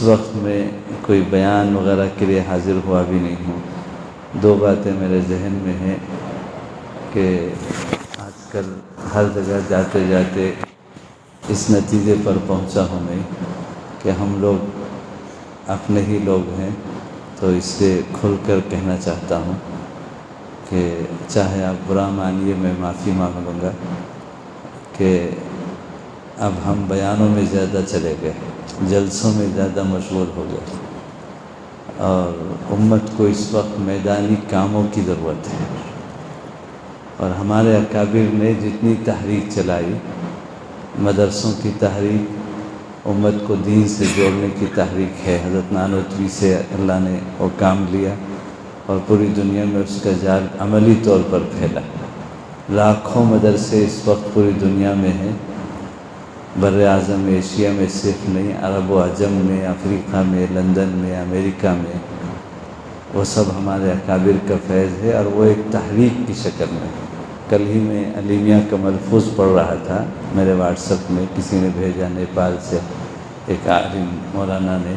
وقت میں کوئی بیان وغیرہ کے لیے حاضر ہوا بھی نہیں ہوں۔ دو باتیں میرے ذہن میں ہیں کہ آج کل ہر جگہ جاتے جاتے اس نتیجے پر پہنچا ہوں میں کہ ہم لوگ اپنے ہی لوگ ہیں، تو اس سے کھل کر کہنا چاہتا ہوں کہ چاہے آپ برا مانیے، میں معافی مانگ لوں گا کہ اب ہم بیانوں میں زیادہ چلے گئے، جلسوں میں زیادہ مشغول ہو گئے، اور امت کو اس وقت میدانی کاموں کی ضرورت ہے۔ اور ہمارے اکابر نے جتنی تحریک چلائی، مدرسوں کی تحریک، امت کو دین سے جوڑنے کی تحریک ہے، حضرت نانوتوی سے اللہ نے وہ کام لیا اور پوری دنیا میں اس کا جال عملی طور پر پھیلا۔ لاکھوں مدرسے اس وقت پوری دنیا میں ہیں، بر اعظم ایشیا میں صرف نہیں، عرب و عجم میں، افریقہ میں، لندن میں، امریکہ میں، وہ سب ہمارے اکابر کا فیض ہے، اور وہ ایک تحریک کی شکل میں۔ کل ہی میں علیمیہ کا ملفوظ پڑھ رہا تھا، میرے واٹس ایپ میں کسی نے بھیجا، نیپال سے ایک عالم مولانا نے،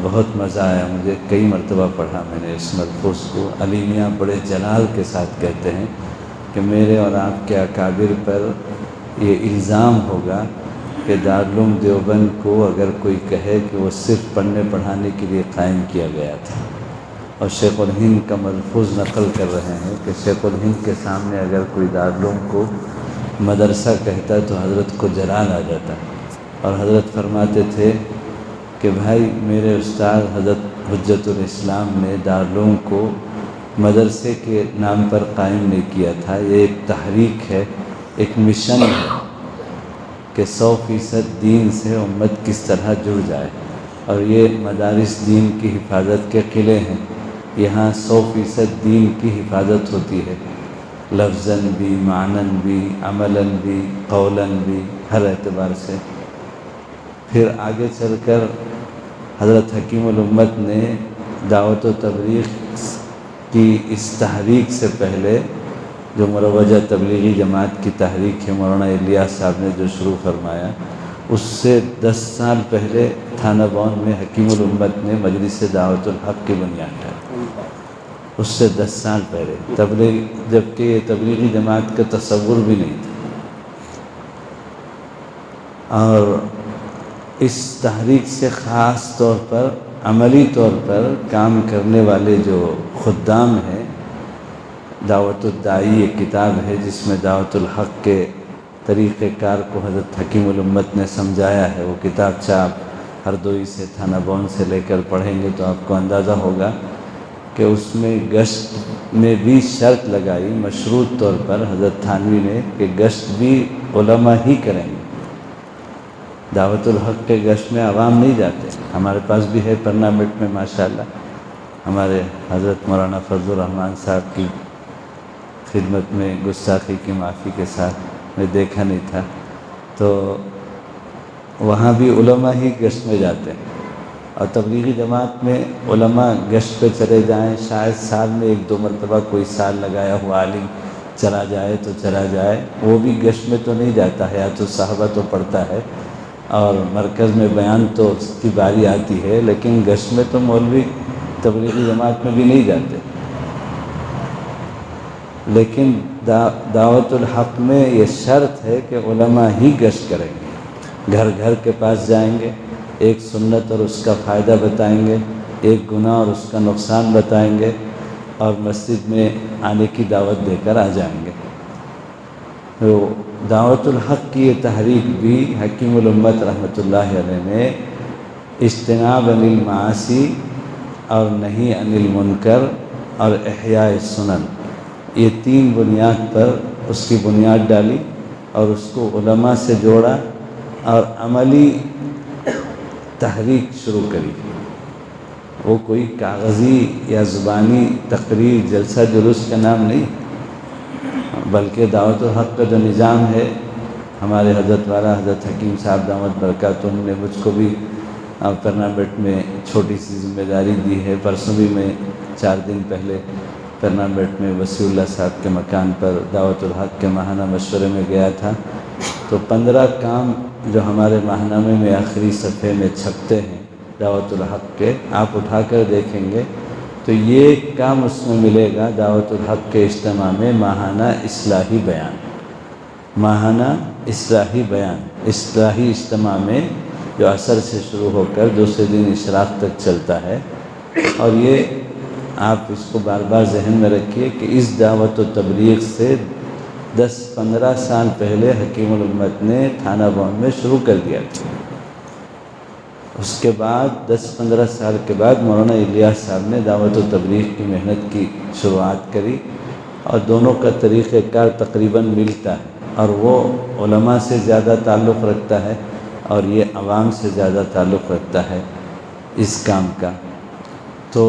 بہت مزہ آیا مجھے، کئی مرتبہ پڑھا میں نے اس ملفوظ کو۔ علیمیہ بڑے جلال کے ساتھ کہتے ہیں کہ میرے اور آپ کے اکابر پر یہ الزام ہوگا کہ دارالعلوم دیوبند کو اگر کوئی کہے کہ وہ صرف پڑھنے پڑھانے کے لیے قائم کیا گیا تھا، اور شیخ الہند کا ملفوظ نقل کر رہے ہیں کہ شیخ الہند کے سامنے اگر کوئی دارالعلوم کو مدرسہ کہتا تو حضرت کو جلال آ جاتا، اور حضرت فرماتے تھے کہ بھائی میرے استاد حضرت حجت الاسلام نے دارالعلوم کو مدرسے کے نام پر قائم نہیں کیا تھا، یہ ایک تحریک ہے، ایک مشن ہے کہ 100% دین سے امت کس طرح جڑ جائے، اور یہ مدارس دین کی حفاظت کے قلعے ہیں، یہاں 100% دین کی حفاظت ہوتی ہے، لفظاً بھی، معناً بھی، عملاً بھی، قولاً بھی، ہر اعتبار سے۔ پھر آگے چل کر حضرت حکیم الامت نے دعوت و تبلیغ کی اس تحریک سے پہلے جو مروجہ تبلیغی جماعت کی تحریک ہے، مولانا الیاس صاحب نے جو شروع فرمایا، اس سے 10 سال پہلے تھانہ بون میں حکیم الامت نے مجلس دعوت الحق کی بنیاد ڈالی، اس سے 10 سال پہلے، جبکہ یہ تبلیغی جماعت کا تصور بھی نہیں تھا۔ اور اس تحریک سے خاص طور پر عملی طور پر کام کرنے والے جو خدام ہیں، دعوت الداعی ایک کتاب ہے جس میں دعوت الحق کے طریقہ کار کو حضرت حکیم الامت نے سمجھایا ہے، وہ کتاب آپ ہردوئی سے، تھانہ بون سے لے کر پڑھیں گے تو آپ کو اندازہ ہوگا کہ اس میں گشت میں بھی شرط لگائی مشروط طور پر حضرت تھانوی نے کہ گشت بھی علماء ہی کریں گے، دعوت الحق کے گشت میں عوام نہیں جاتے۔ ہمارے پاس بھی ہے پرنامٹ میں ماشاءاللہ، ہمارے حضرت مولانا فضل الرحمن صاحب کی خدمت میں گستاخی کی معافی کے ساتھ میں دیکھا نہیں تھا، تو وہاں بھی علماء ہی گشت میں جاتے ہیں، اور تبلیغی جماعت میں علماء گشت پہ چلے جائیں، شاید سال میں 1-2 مرتبہ کوئی سال لگایا ہوا عالم چلا جائے تو چلا جائے، وہ بھی گشت میں تو نہیں جاتا، حیات الصحابہ تو پڑھتا ہے، اور مرکز میں بیان تو اس کی باری آتی ہے، لیکن گشت میں تو مولوی تبلیغی جماعت میں بھی نہیں جاتے۔ لیکن دعوت الحق میں یہ شرط ہے کہ علماء ہی گشت کریں گے، گھر گھر کے پاس جائیں گے، ایک سنت اور اس کا فائدہ بتائیں گے، ایک گناہ اور اس کا نقصان بتائیں گے، اور مسجد میں آنے کی دعوت دے کر آ جائیں گے۔ تو دعوت الحق کی یہ تحریک بھی حکیم الامت رحمۃ اللہ علیہ نے اجتناب عن المعاصی اور نہی عن المنکر اور احیاء السنن، یہ 3 بنیاد پر اس کی بنیاد ڈالی، اور اس کو علماء سے جوڑا، اور عملی تحریک شروع کری۔ وہ کوئی کاغذی یا زبانی تقریر، جلسہ جلوس کا نام نہیں، بلکہ دعوت الحق کا جو نظام ہے، ہمارے حضرت والا حضرت حکیم صاحب دامت برکاتہ نے مجھ کو بھی پرنامٹ میں چھوٹی سی ذمہ داری دی ہے۔ پرسوں بھی میں 4 دن پہلے پرنامٹ میں وسیع اللہ صاحب کے مکان پر دعوت الحق کے ماہانہ مشورے میں گیا تھا، تو 15 کام جو ہمارے ماہنامے میں آخری صفحے میں چھپتے ہیں دعوت الحق کے، آپ اٹھا کر دیکھیں گے تو یہ کام اس میں ملے گا، دعوت الحق کے اجتماع میں ماہانہ اصلاحی بیان، ماہانہ اصلاحی بیان، اصلاحی اجتماع میں جو عصر سے شروع ہو کر دوسرے دن اشراق تک چلتا ہے۔ اور یہ آپ اس کو بار بار ذہن میں رکھیے کہ اس دعوت و تبلیغ سے 10-15 سال پہلے حکیم الامت نے تھانہ بام میں شروع کر دیا تھا۔ اس کے بعد 10-15 سال کے بعد مولانا الیاس صاحب نے دعوت و تبلیغ کی محنت کی شروعات کری، اور دونوں کا طریقہ کار تقریباً ملتا ہے، اور وہ علماء سے زیادہ تعلق رکھتا ہے اور یہ عوام سے زیادہ تعلق رکھتا ہے اس کام کا۔ تو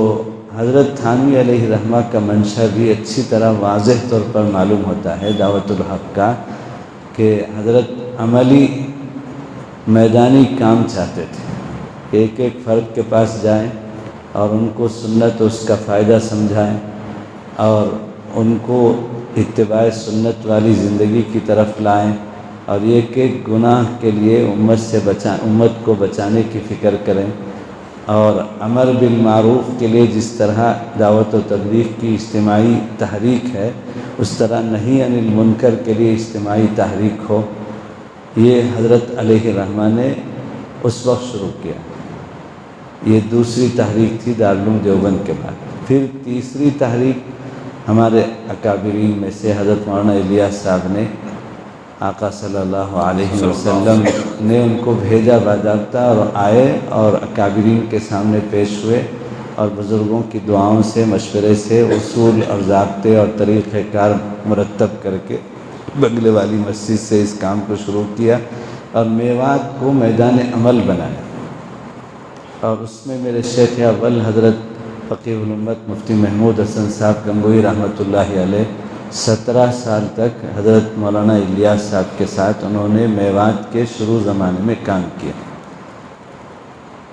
حضرت تھانوی علیہ رحمہ کا منشا بھی اچھی طرح واضح طور پر معلوم ہوتا ہے دعوت الحق کا، کہ حضرت عملی میدانی کام چاہتے تھے، ایک ایک فرد کے پاس جائیں اور ان کو سنت اس کا فائدہ سمجھائیں اور ان کو اتباع سنت والی زندگی کی طرف لائیں، اور ایک ایک گناہ کے لیے امت کو بچانے کی فکر کریں، اور امر بالمعروف کے لیے جس طرح دعوت و تبلیغ کی اجتماعی تحریک ہے اس طرح نہی عن المنکر کے لیے اجتماعی تحریک ہو۔ یہ حضرت علیہ رحمہ نے اس وقت شروع کیا۔ یہ دوسری تحریک تھی دارالعلوم دیوبند کے بعد۔ پھر تیسری تحریک ہمارے اکابرین میں سے حضرت مولانا الیاس صاحب نے، آقا صلی اللہ علیہ وسلم نے ان کو بھیجا باضابطہ، اور آئے اور اکابرین کے سامنے پیش ہوئے، اور بزرگوں کی دعاؤں سے مشورے سے اصول اور ضابطے اور طریقہ کار مرتب کر کے بنگلے والی مسجد سے اس کام کو شروع کیا، اور میوات کو میدان عمل بنایا۔ اور اس میں میرے شیخ اول حضرت فقیہ الامت مفتی محمود حسن صاحب گنگوئی رحمۃ اللہ علیہ 17 سال تک حضرت مولانا الیاس صاحب کے ساتھ انہوں نے میوات کے شروع زمانے میں کام کیا،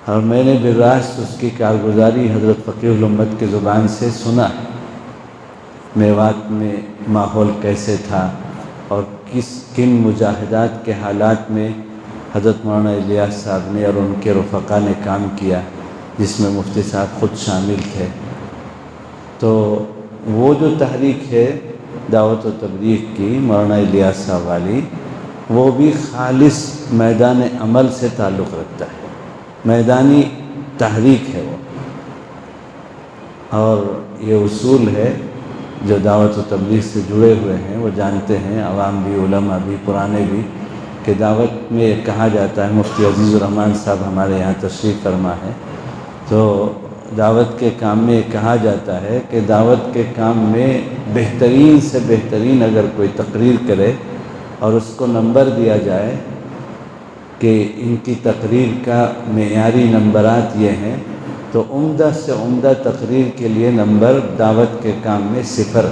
اور میں نے براست اس کی کارگزاری حضرت فقیہ الامت کی زبان سے سنا ہے، میوات میں ماحول کیسے تھا اور کن مجاہدات کے حالات میں حضرت مولانا الیاس صاحب نے اور ان کے رفقا نے کام کیا، جس میں مفتی صاحب خود شامل تھے۔ تو وہ جو تحریک ہے دعوت و تبلیغ کی مولانا الیاس صاحب والی، وہ بھی خالص میدان عمل سے تعلق رکھتا ہے، میدانی تحریک ہے وہ۔ اور یہ اصول ہے جو دعوت و تبلیغ سے جڑے ہوئے ہیں وہ جانتے ہیں، عوام بھی، علماء بھی، پرانے بھی، کہ دعوت میں کہا جاتا ہے، مفتی عزیز الرحمن صاحب ہمارے یہاں تشریف فرما ہے، تو دعوت کے کام میں کہا جاتا ہے کہ دعوت کے کام میں بہترین سے بہترین اگر کوئی تقریر کرے اور اس کو نمبر دیا جائے کہ ان کی تقریر کا معیاری نمبرات یہ ہیں، تو عمدہ سے عمدہ تقریر کے لیے نمبر دعوت کے کام میں 0،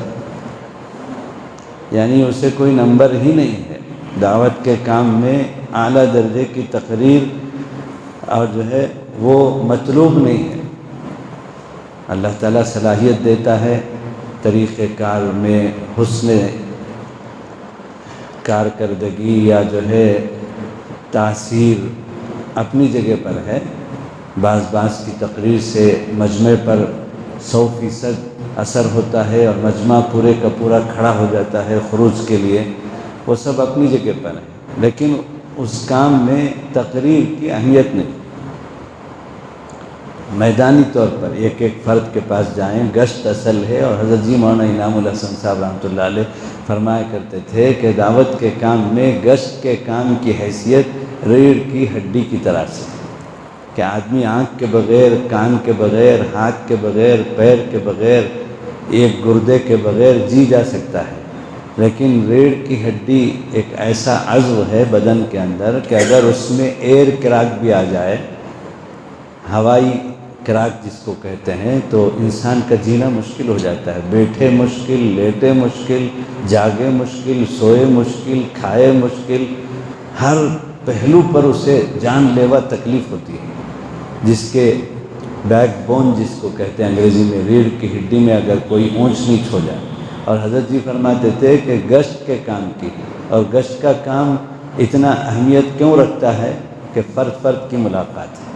یعنی اسے کوئی نمبر ہی نہیں ہے۔ دعوت کے کام میں اعلیٰ درجے کی تقریر اور جو ہے وہ مطلوب نہیں ہے۔ اللہ تعالیٰ صلاحیت دیتا ہے، طریقہ کار میں حسن کارکردگی یا جو ہے تاثیر اپنی جگہ پر ہے۔ بعض کی تقریر سے مجمع پر 100% اثر ہوتا ہے اور مجمع پورے کا پورا کھڑا ہو جاتا ہے خروج کے لیے، وہ سب اپنی جگہ پر ہے، لیکن اس کام میں تقریر کی اہمیت نہیں۔ میدانی طور پر ایک ایک فرد کے پاس جائیں، گشت اصل ہے۔ اور حضرت جی مولانا انعام الحسن صاحب رحمۃ اللہ علیہ فرمایا کرتے تھے کہ دعوت کے کام میں گشت کے کام کی حیثیت ریڑھ کی ہڈی کی طرح سے، کہ آدمی آنکھ کے بغیر، کان کے بغیر، ہاتھ کے بغیر، پیر کے بغیر، ایک گردے کے بغیر جی جا سکتا ہے، لیکن ریڑھ کی ہڈی ایک ایسا عضو ہے بدن کے اندر کہ اگر اس میں ایئر کراک بھی آ جائے، ہوائی کراک جس کو کہتے ہیں، تو انسان کا جینا مشکل ہو جاتا ہے، بیٹھے مشکل، لیٹے مشکل، جاگے مشکل، سوئے مشکل، کھائے مشکل، ہر پہلو پر اسے جان لیوا تکلیف ہوتی ہے، جس کے بیک بون جس کو کہتے ہیں انگریزی میں، ریڑھ کی ہڈی میں اگر کوئی اونچ نیچ ہو جائے۔ اور حضرت جی فرماتے تھے کہ گشت کے کام کی، اور گشت کا کام اتنا اہمیت کیوں رکھتا ہے کہ فرد فرد کی ملاقات ہے۔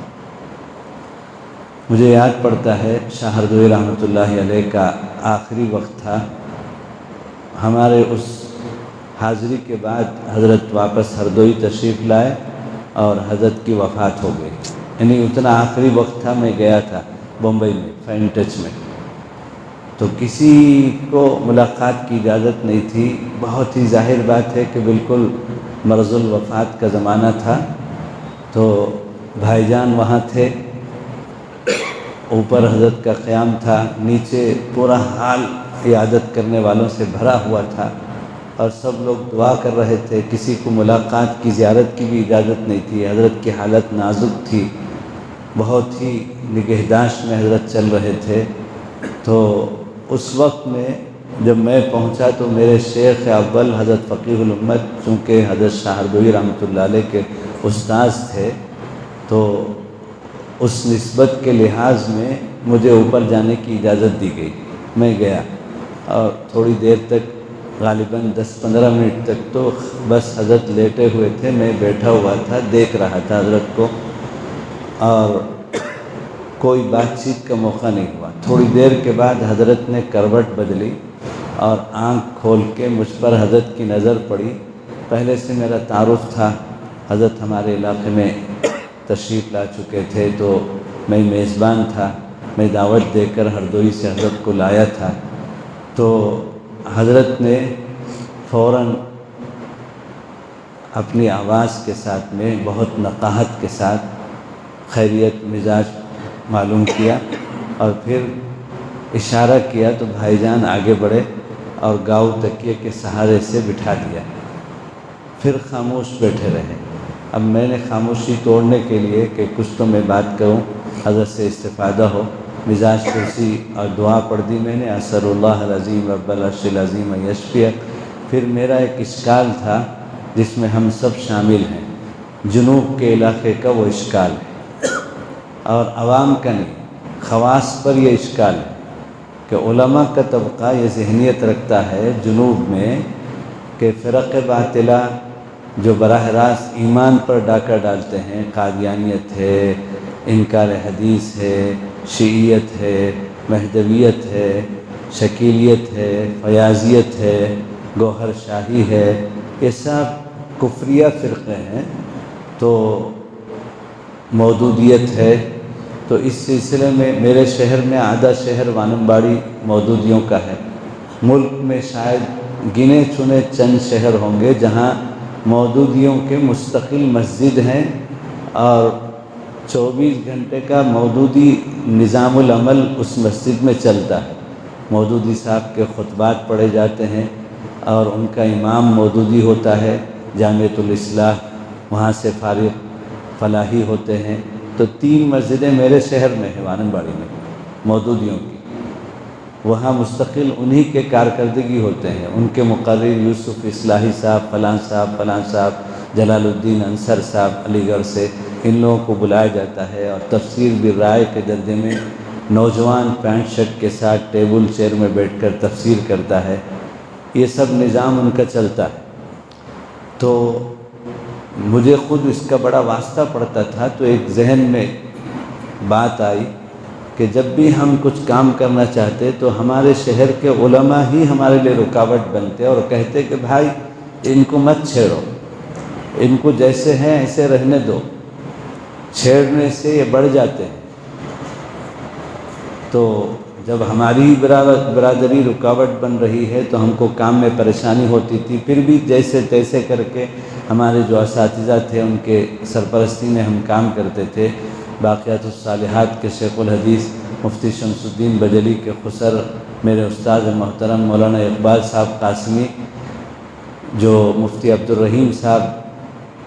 مجھے یاد پڑتا ہے شاہ ہردوئی رحمۃ اللہ علیہ کا آخری وقت تھا، ہمارے اس حاضری کے بعد حضرت واپس ہردوئی تشریف لائے اور حضرت کی وفات ہو گئی، یعنی اتنا آخری وقت تھا، میں گیا تھا بمبئی میں فائن ٹچ میں، تو کسی کو ملاقات کی اجازت نہیں تھی۔ بہت ہی ظاہر بات ہے کہ بالکل مرض الوفات کا زمانہ تھا، تو بھائی جان وہاں تھے، اوپر حضرت کا قیام تھا، نیچے پورا حال عیادت کرنے والوں سے بھرا ہوا تھا، اور سب لوگ دعا کر رہے تھے، کسی کو ملاقات کی زیارت کی بھی اجازت نہیں تھی۔ حضرت کی حالت نازک تھی، بہت ہی نگہداشت میں حضرت چل رہے تھے۔ تو اس وقت میں جب میں پہنچا تو میرے شیخ اول حضرت فقیہ الامت، چونکہ حضرت شاہ ہردوئی رحمۃ اللہ علیہ کے استاذ تھے، تو اس نسبت کے لحاظ میں مجھے اوپر جانے کی اجازت دی گئی۔ میں گیا اور تھوڑی دیر تک، غالباً 10-15 منٹ تک تو بس حضرت لیٹے ہوئے تھے، میں بیٹھا ہوا تھا، دیکھ رہا تھا حضرت کو، اور کوئی بات چیت کا موقع نہیں ہوا۔ تھوڑی دیر کے بعد حضرت نے کروٹ بدلی اور آنکھ کھول کے مجھ پر حضرت کی نظر پڑی۔ پہلے سے میرا تعارف تھا، حضرت ہمارے علاقے میں تشریف لا چکے تھے، تو میں میزبان تھا، میں دعوت دے کر ہردوئی سے حضرت کو لایا تھا۔ تو حضرت نے فوراً اپنی آواز کے ساتھ میں بہت نقاہت کے ساتھ خیریت مزاج معلوم کیا، اور پھر اشارہ کیا تو بھائی جان آگے بڑھے اور گاؤ تکیے کے سہارے سے بٹھا دیا، پھر خاموش بیٹھے رہے۔ اب میں نے خاموشی توڑنے کے لیے کہ کچھ تو میں بات کروں، حضرت سے استفادہ ہو، مزاج کرسی اور دعا پڑھ دی میں نے، اسأل اللہ العظیم رب العرش العظیم ان یشفیک۔ پھر میرا ایک اشکال تھا جس میں ہم سب شامل ہیں، جنوب کے علاقے کا وہ اشکال ہے، اور عوام کا نہیں، خواص پر یہ اشکال ہے کہ علماء کا طبقہ یہ ذہنیت رکھتا ہے جنوب میں کہ فرق باطلہ جو براہ راست ایمان پر ڈاکہ ڈالتے ہیں، قادیانیت ہے، انکار حدیث ہے، شیعیت ہے، مہدویت ہے، شکیلیت ہے، فیاضیت ہے، گوہر شاہی ہے، یہ سب کفریہ فرقے ہیں، تو مودودیت ہے۔ تو اس سلسلے میں میرے شہر میں آدھا شہر وانمباڑی مودودیوں کا ہے، ملک میں شاید گنے چنے چند شہر ہوں گے جہاں مودودیوں کے مستقل مسجد ہیں، اور 24 گھنٹے کا مودودی نظام العمل اس مسجد میں چلتا ہے۔ مودودی صاحب کے خطبات پڑھے جاتے ہیں، اور ان کا امام مودودی ہوتا ہے، جامعۃ الاصلاح وہاں سے فارغ فلاحی ہوتے ہیں۔ تو 3 مسجدیں میرے شہر میں ہیں، وانمباڑی میں، مودودیوں کی، وہاں مستقل انہی کے کارکردگی ہوتے ہیں، ان کے مقرر یوسف اصلاحی صاحب، فلاں صاحب، جلال الدین انصر صاحب علی گڑھ سے، ان لوگوں کو بلایا جاتا ہے، اور تفسیر بالرائے کے درجے میں نوجوان پینٹ شرٹ کے ساتھ ٹیبل چیئر میں بیٹھ کر تفسیر کرتا ہے۔ یہ سب نظام ان کا چلتا ہے۔ تو مجھے خود اس کا بڑا واسطہ پڑتا تھا، تو ایک ذہن میں بات آئی کہ جب بھی ہم کچھ کام کرنا چاہتے تو ہمارے شہر کے علماء ہی ہمارے لیے رکاوٹ بنتے اور کہتے کہ بھائی ان کو مت چھیڑو، ان کو جیسے ہیں ایسے رہنے دو، چھیڑنے سے یہ بڑھ جاتے ہیں۔ تو جب ہماری برادری رکاوٹ بن رہی ہے تو ہم کو کام میں پریشانی ہوتی تھی، پھر بھی جیسے تیسے کر کے ہمارے جو اساتذہ تھے ان کے سرپرستی میں ہم کام کرتے تھے۔ باقیات الصالحات کے شیخ الحدیث مفتی شمس الدین بجلی کے خسر میرے استاد محترم مولانا اقبال صاحب قاسمی، جو مفتی عبدالرحیم صاحب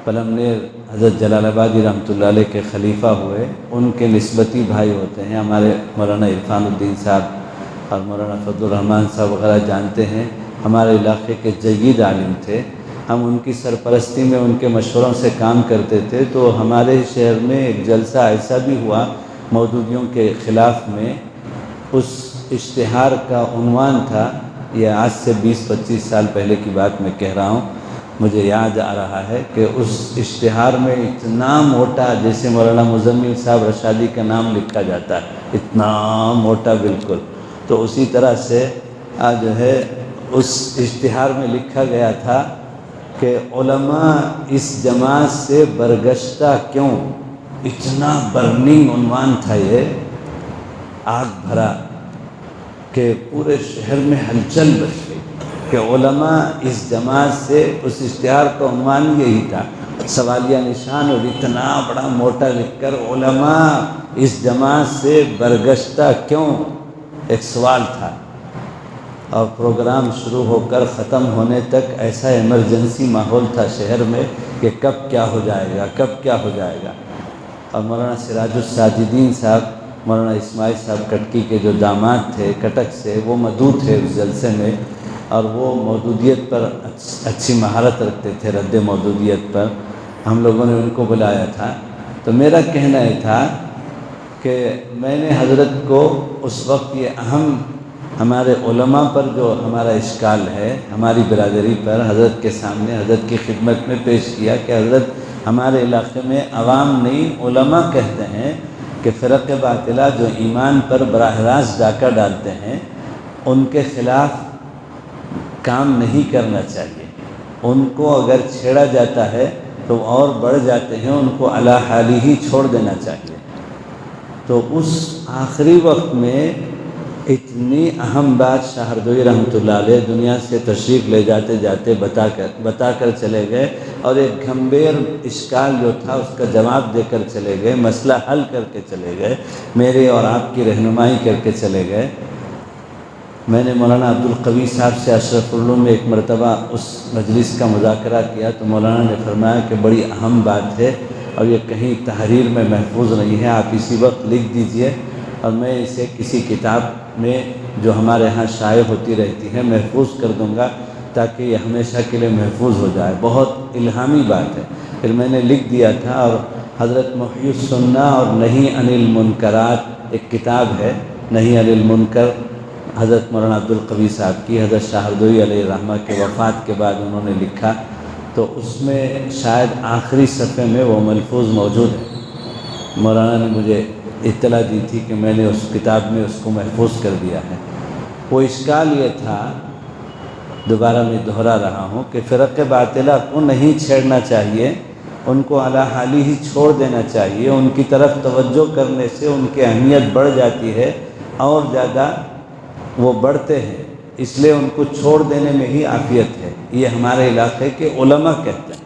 پلمنیر حضرت جلال آبادی رحمۃ اللہ علیہ کے خلیفہ ہوئے، ان کے نسبتی بھائی ہوتے ہیں ہمارے مولانا عرفان الدین صاحب اور مولانا فضل الرحمان صاحب وغیرہ، جانتے ہیں ہمارے علاقے کے جید عالم تھے۔ ہم ان کی سرپرستی میں ان کے مشوروں سے کام کرتے تھے۔ تو ہمارے شہر میں ایک جلسہ ایسا بھی ہوا مودودیوں کے خلاف میں، اس اشتہار کا عنوان تھا، یہ آج سے 20-25 سال پہلے کی بات میں کہہ رہا ہوں، مجھے یاد آ رہا ہے کہ اس اشتہار میں اتنا موٹا، جیسے مولانا مزمل صاحب رشادی کا نام لکھا جاتا ہے، اتنا موٹا بالکل، تو اسی طرح سے جو ہے اس اشتہار میں لکھا گیا تھا کہ علماء اس جماعت سے برگشتہ کیوں؟ اتنا برننگ عنوان تھا یہ، آگ بھرا کہ پورے شہر میں ہلچل بچ گئی کہ علماء اس جماعت سے، اس اشتہار کا عنوان یہی تھا، سوالیہ نشان اور اتنا بڑا موٹا لکھ کر، علماء اس جماعت سے برگشتہ کیوں؟ ایک سوال تھا، اور پروگرام شروع ہو کر ختم ہونے تک ایسا ایمرجنسی ماحول تھا شہر میں کہ کب کیا ہو جائے گا، کب کیا ہو جائے گا۔ اور مولانا سراج الساجدین صاحب، مولانا اسماعیل صاحب کٹکی کے جو داماد تھے کٹک سے، وہ مدعو تھے اس جلسے میں، اور وہ مودودیت پر اچھی مہارت رکھتے تھے، رد مودودیت پر۔ ہم لوگوں نے ان کو بلایا تھا، تو میرا کہنا یہ تھا کہ میں نے حضرت کو اس وقت یہ اہم، ہمارے علماء پر جو ہمارا اشکال ہے، ہماری برادری پر، حضرت کے سامنے حضرت کی خدمت میں پیش کیا کہ حضرت ہمارے علاقے میں عوام نہیں، علماء کہتے ہیں کہ فرق باطلہ جو ایمان پر براہ راست ڈاکہ ڈالتے ہیں، ان کے خلاف کام نہیں کرنا چاہیے، ان کو اگر چھیڑا جاتا ہے تو اور بڑھ جاتے ہیں، ان کو علی حالی ہی چھوڑ دینا چاہیے۔ تو اس آخری وقت میں اتنی اہم بات شاہ ہردوئی رحمۃ اللہ علیہ دنیا سے تشریف لے جاتے جاتے بتا کر چلے گئے، اور ایک گھمبیر اشکال جو تھا اس کا جواب دے کر چلے گئے، مسئلہ حل کر کے چلے گئے، میرے اور آپ کی رہنمائی کر کے چلے گئے۔ میں نے مولانا عبدالقوی صاحب سے اشرف العلوم میں ایک مرتبہ اس مجلس کا مذاکرہ کیا، تو مولانا نے فرمایا کہ بڑی اہم بات ہے اور یہ کہیں تحریر میں محفوظ نہیں ہے، آپ اسی وقت لکھ دیجئے، اور میں اسے کسی کتاب میں جو ہمارے ہاں شائع ہوتی رہتی ہے محفوظ کر دوں گا، تاکہ یہ ہمیشہ کے لیے محفوظ ہو جائے۔ بہت الہامی بات ہے۔ پھر میں نے لکھ دیا تھا، اور حضرت محی السنہ اور نہی عن المنکرات ایک کتاب ہے، نہی عن المنکر، حضرت مولانا عبدالقوی صاحب کی، حضرت شاہ ہردوئی علیہ الرحمہ کے وفات کے بعد انہوں نے لکھا، تو اس میں شاید آخری صفحے میں وہ ملفوظ موجود ہے۔ مولانا نے مجھے اطلاع دی تھی کہ میں نے اس کتاب میں اس کو محفوظ کر دیا ہے۔ وہ اشکال یہ تھا، دوبارہ میں دہرا رہا ہوں، کہ فرق باطلہ کو نہیں چھیڑنا چاہیے، ان کو علی حالی ہی چھوڑ دینا چاہیے، ان کی طرف توجہ کرنے سے ان کی اہمیت بڑھ جاتی ہے، اور زیادہ وہ بڑھتے ہیں، اس لیے ان کو چھوڑ دینے میں ہی عافیت ہے، یہ ہمارے علاقے کے علماء کہتے ہیں۔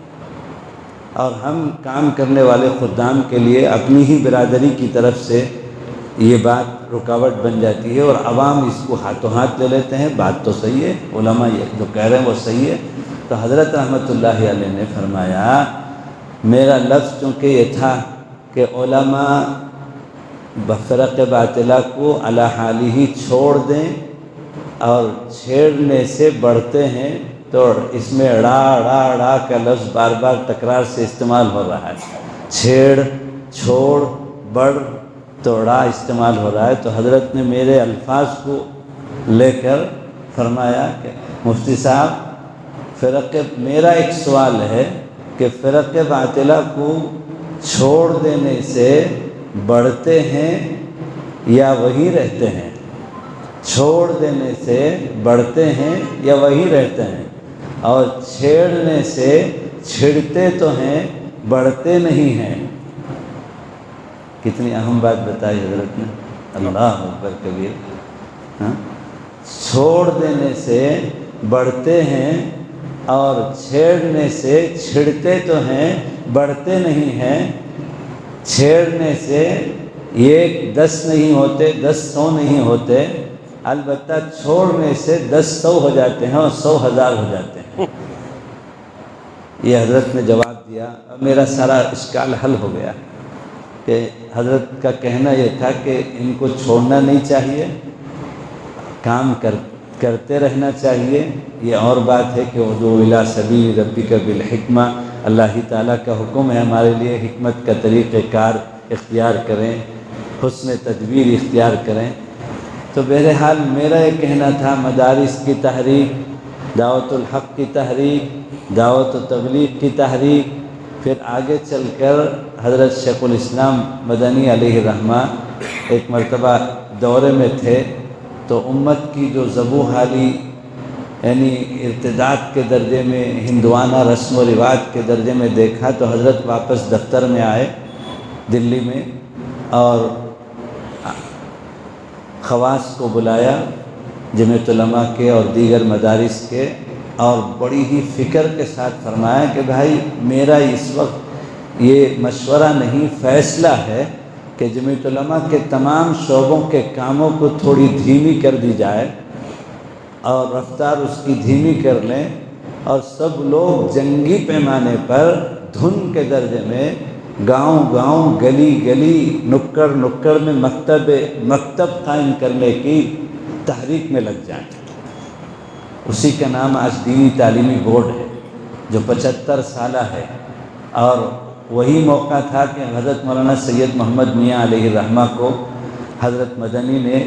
اور ہم کام کرنے والے خدام کے لیے اپنی ہی برادری کی طرف سے یہ بات رکاوٹ بن جاتی ہے، اور عوام اس کو ہاتھوں ہاتھ لے لیتے ہیں، بات تو صحیح ہے، علماء یہ جو کہہ رہے ہیں وہ صحیح ہے۔ تو حضرت رحمۃ اللہ علیہ نے فرمایا، میرا لفظ چونکہ یہ تھا کہ علماء بفرق باطلہ کو علی حالی ہی چھوڑ دیں، اور چھیڑنے سے بڑھتے ہیں، تو اس میں ڑا کا لفظ بار بار تکرار سے استعمال ہو رہا ہے، چھیڑ، چھوڑ، بڑھ، تو ڑا استعمال ہو رہا ہے۔ تو حضرت نے میرے الفاظ کو لے کر فرمایا کہ مفتی صاحب، میرا ایک سوال ہے کہ فرق باطلہ کو چھوڑ دینے سے بڑھتے ہیں یا وہی رہتے ہیں؟ چھوڑ دینے سے بڑھتے ہیں یا وہی رہتے ہیں؟ اور چھیڑنے سے چھڑتے تو ہیں، بڑھتے نہیں ہیں۔ کتنی اہم بات بتائی حضرت نے، اللہ اکبر کبیر۔ چھوڑ دینے سے بڑھتے ہیں، اور چھیڑنے سے چھڑتے تو ہیں، بڑھتے نہیں ہیں۔ چھیڑنے سے یہ 10 نہیں ہوتے، 10 100 نہیں ہوتے، البتہ چھوڑنے سے 10 100 ہو جاتے ہیں، اور 100 1000 ہو جاتے ہیں۔ یہ حضرت نے جواب دیا، اور میرا سارا اشکال حل ہو گیا کہ حضرت کا کہنا یہ تھا کہ ان کو چھوڑنا نہیں چاہیے، کام کرتے رہنا چاہیے۔ یہ اور بات ہے کہ ادعو الی سبیل ربک بالحکمہ، اللہ ہی تعالیٰ کا حکم ہے ہمارے لیے، حکمت کا طریقہ کار اختیار کریں، حسن تدبیر اختیار کریں۔ تو بہرحال میرا یہ کہنا تھا، مدارس کی تحریک، دعوت الحق کی تحریک، دعوت و تبلیغ کی تحریک، پھر آگے چل کر حضرت شیخ الاسلام مدنی علیہ الرحمہ ایک مرتبہ دورے میں تھے، تو امت کی جو ذبح حالی یعنی ارتداد کے درجے میں، ہندوانہ رسم و رواج کے درجے میں دیکھا، تو حضرت واپس دفتر میں آئے دلی میں، اور خواص کو بلایا جمعیت علماء کے اور دیگر مدارس کے، اور بڑی ہی فکر کے ساتھ فرمایا کہ بھائی میرا اس وقت یہ مشورہ نہیں، فیصلہ ہے کہ جمعیت علماء کے تمام شعبوں کے کاموں کو تھوڑی دھیمی کر دی جائے اور رفتار اس کی دھیمی کر لیں، اور سب لوگ جنگی پیمانے پر دھن کے درجے میں گاؤں گاؤں گلی گلی نکڑ نکڑ میں مکتب قائم کرنے کی تحریک میں لگ جائیں۔ اسی کا نام آج دینی تعلیمی بورڈ ہے جو 75 سالہ ہے، اور وہی موقع تھا کہ حضرت مولانا سید محمد میاں علیہ الرحمہ کو حضرت مدنی نے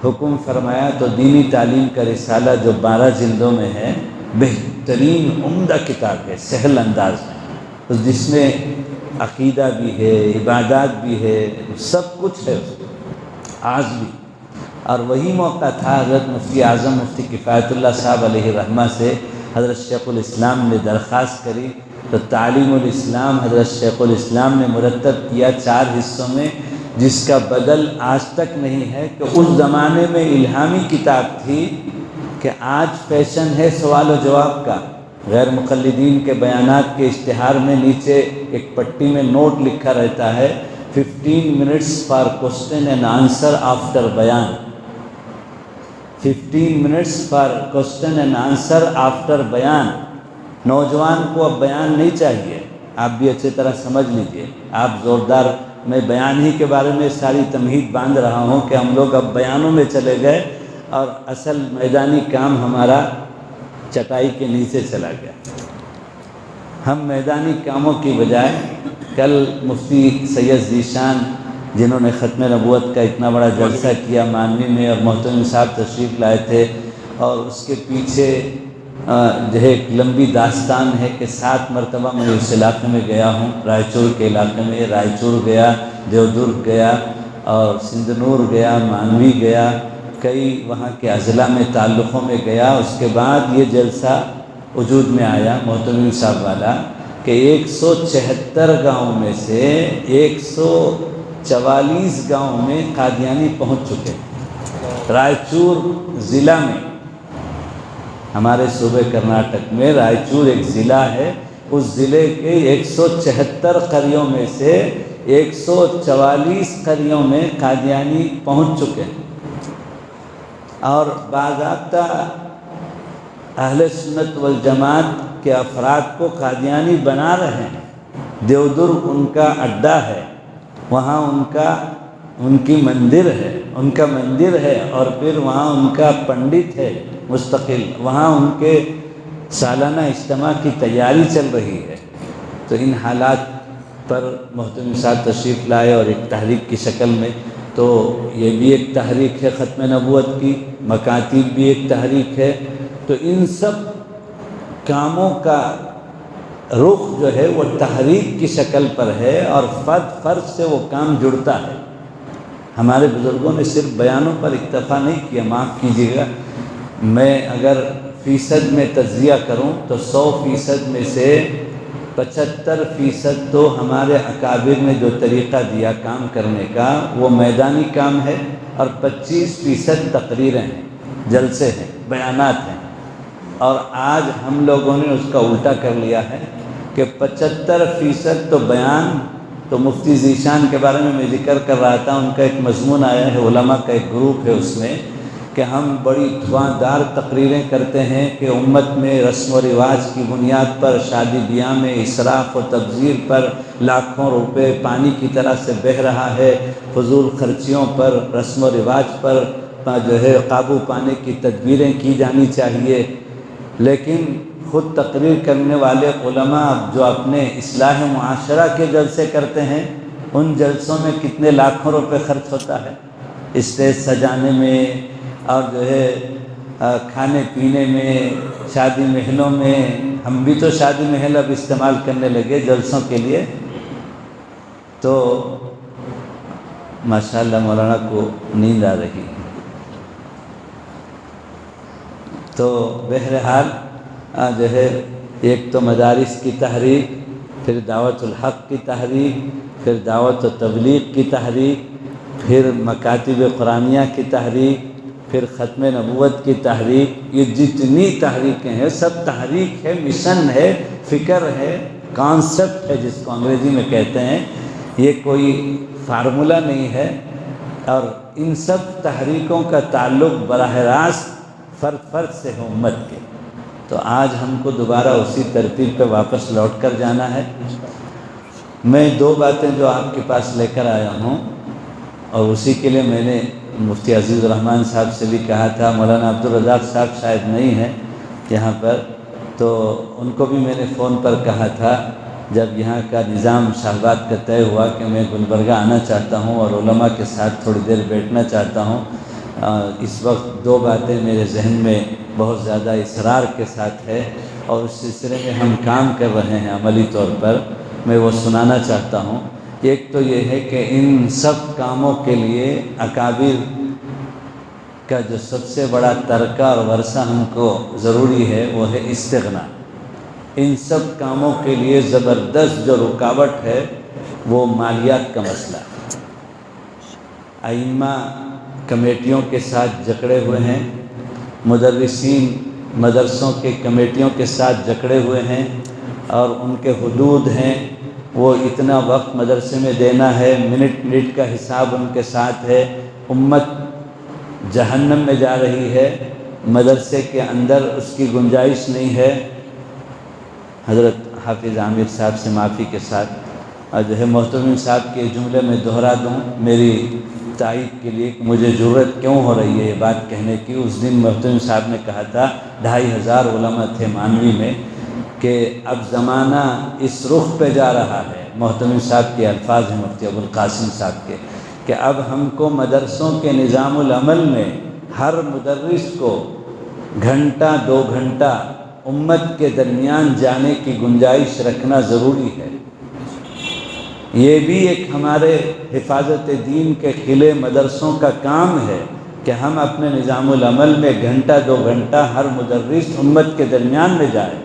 حکم فرمایا، تو دینی تعلیم کا رسالہ جو 12 جلدوں میں ہے، بہترین عمدہ کتاب ہے سہل انداز میں، جس میں عقیدہ بھی ہے، عبادات بھی ہے، سب کچھ ہے اس میں آج بھی۔ اور وہی موقع تھا حضرت مفتی اعظم مفتی کفایت اللہ صاحب علیہ الرحمہ سے حضرت شیخ الاسلام نے درخواست کری، تو تعلیم الاسلام حضرت شیخ الاسلام نے مرتب کیا 4 حصوں میں، جس کا بدل آج تک نہیں ہے، کہ اس زمانے میں الہامی کتاب تھی کہ آج فیشن ہے سوال و جواب کا، غیر مقلدین کے بیانات کے اشتہار میں نیچے ایک پٹی میں نوٹ لکھا رہتا ہے 15 minutes for question and answer after بیان، 15 minutes for question and answer after بیان۔ نوجوان کو اب بیان نہیں چاہیے، آپ بھی اچھی طرح سمجھ لیجئے، آپ زوردار، میں بیان ہی کے بارے میں ساری تمہید باندھ رہا ہوں کہ ہم لوگ اب بیانوں میں چلے گئے، اور اصل میدانی کام ہمارا چٹائی کے نیچے چلا گیا۔ ہم میدانی کاموں کی بجائے، کل مفتی سید ذیشان جنہوں نے ختم نبوت کا اتنا بڑا جلسہ کیا مانوی میں، اور محترم صاحب تشریف لائے تھے، اور اس کے پیچھے جو ہے ایک لمبی داستان ہے کہ 7 مرتبہ میں اس علاقے میں گیا ہوں، رائے چور کے علاقے میں، رائے چور گیا، دیودرگ گیا، اور سندھنور گیا، مانوی گیا، کئی وہاں کے اضلاع میں تعلقوں میں گیا۔ اس کے بعد یہ جلسہ وجود میں آیا محترم صاحب والا کہ 176 گاؤں میں سے 144 گاؤں میں قادیانی پہنچ چکے۔ رائے چور ضلع میں، ہمارے صوبے کرناٹک میں رائے چور ایک ضلع ہے، اس ضلع کے 176 قریوں میں سے 144 قریوں میں قادیانی پہنچ چکے ہیں، اور باضابطہ اہل سنت والجماعت کے افراد کو قادیانی بنا رہے ہیں۔ دیودرگ ان کا اڈا ہے، وہاں ان کی مندر ہے، اور پھر وہاں ان کا پنڈت ہے مستقل، وہاں ان کے سالانہ اجتماع کی تیاری چل رہی ہے۔ تو ان حالات پر محترم صاحب تشریف لائے، اور ایک تحریک کی شکل میں، تو یہ بھی ایک تحریک ہے ختم نبوت کی، مکاتب بھی ایک تحریک ہے۔ تو ان سب کاموں کا رخ جو ہے وہ تحریک کی شکل پر ہے، اور فرد سے وہ کام جڑتا ہے۔ ہمارے بزرگوں نے صرف بیانوں پر اکتفا نہیں کیا، معاف کیجیے گا، میں اگر فیصد میں تجزیہ کروں تو 100% میں سے 75% تو ہمارے اکابر نے جو طریقہ دیا کام کرنے کا وہ میدانی کام ہے، اور 25% تقریریں ہیں، جلسے ہیں، بیانات ہیں۔ اور آج ہم لوگوں نے اس کا الٹا کر لیا ہے کہ 75% تو بیان، تو مفتی ذیشان کے بارے میں ذکر کر رہا تھا، ان کا ایک مضمون آیا ہے، علماء کا ایک گروپ ہے اس میں، کہ ہم بڑی دھواں دار تقریریں کرتے ہیں کہ امت میں رسم و رواج کی بنیاد پر، شادی بیاہ میں اسراف و تبذیر پر لاکھوں روپے پانی کی طرح سے بہہ رہا ہے، فضول خرچیوں پر، رسم و رواج پر جو ہے قابو پانے کی تدبیریں کی جانی چاہیے۔ لیکن خود تقریر کرنے والے علماء جو اپنے اصلاح معاشرہ کے جلسے کرتے ہیں، ان جلسوں میں کتنے لاکھوں روپے خرچ ہوتا ہے اسٹیج سجانے میں، اور جو ہے کھانے پینے میں، شادی محلوں میں، ہم بھی تو شادی محل اب استعمال کرنے لگے جلسوں کے لیے، تو ماشاءاللہ مولانا کو نیند آ رہی ہے۔ تو بہرحال جو ہے ایک تو مدارس کی تحریک، پھر دعوت الحق کی تحریک، پھر دعوت و تبلیغ کی تحریک، پھر مکاتب قرآنیہ کی تحریک، پھر ختم نبوت کی تحریک، یہ جتنی تحریکیں ہیں سب تحریک ہے، مشن ہے، فکر ہے، کانسیپٹ ہے جس کو انگریزی میں کہتے ہیں، یہ کوئی فارمولہ نہیں ہے۔ اور ان سب تحریکوں کا تعلق براہ راست فرد فرد سے ہے، امت کے۔ تو آج ہم کو دوبارہ اسی ترتیب پہ واپس لوٹ کر جانا ہے۔ میں دو باتیں جو آپ کے پاس لے کر آیا ہوں، اور اسی کے لیے میں نے مفتی عزیز الرحمن صاحب سے بھی کہا تھا، مولانا عبدالرزاق صاحب شاید نہیں ہیں یہاں پر، تو ان کو بھی میں نے فون پر کہا تھا جب یہاں کا نظام شاہباد کا طے ہوا کہ میں گلبرگہ آنا چاہتا ہوں اور علماء کے ساتھ تھوڑی دیر بیٹھنا چاہتا ہوں۔ اس وقت دو باتیں میرے ذہن میں بہت زیادہ اصرار کے ساتھ ہے، اور اس سلسلے میں ہم کام کر رہے ہیں عملی طور پر، میں وہ سنانا چاہتا ہوں۔ ایک تو یہ ہے کہ ان سب کاموں کے لیے اکابر کا جو سب سے بڑا ترکہ اور ورثہ ہم کو ضروری ہے وہ ہے استغنا۔ ان سب کاموں کے لیے زبردست جو رکاوٹ ہے وہ مالیات کا مسئلہ ہے۔ ائمہ کمیٹیوں کے ساتھ جکڑے ہوئے ہیں، مدرسین مدرسوں کے کمیٹیوں کے ساتھ جکڑے ہوئے ہیں، اور ان کے حدود ہیں، وہ اتنا وقت مدرسے میں دینا ہے، منٹ منٹ کا حساب ان کے ساتھ ہے۔ امت جہنم میں جا رہی ہے، مدرسے کے اندر اس کی گنجائش نہیں ہے۔ حضرت حافظ عامر صاحب سے معافی کے ساتھ اور جو ہے محترم صاحب کے جملے میں دہرا دوں میری تائید کے لیے کہ مجھے ضرورت کیوں ہو رہی ہے یہ بات کہنے کی۔ اس دن محترم صاحب نے کہا تھا 2500 علماء تھے مانوی میں، کہ اب زمانہ اس رخ پہ جا رہا ہے، محترم صاحب کے الفاظ ہیں مفتی ابوالقاسم صاحب کے، کہ اب ہم کو مدرسوں کے نظام العمل میں ہر مدرس کو گھنٹہ 2 گھنٹہ امت کے درمیان جانے کی گنجائش رکھنا ضروری ہے۔ یہ بھی ایک ہمارے حفاظت دین کے قلعے مدرسوں کا کام ہے کہ ہم اپنے نظام العمل میں گھنٹہ 2 گھنٹہ ہر مدرس امت کے درمیان میں جائے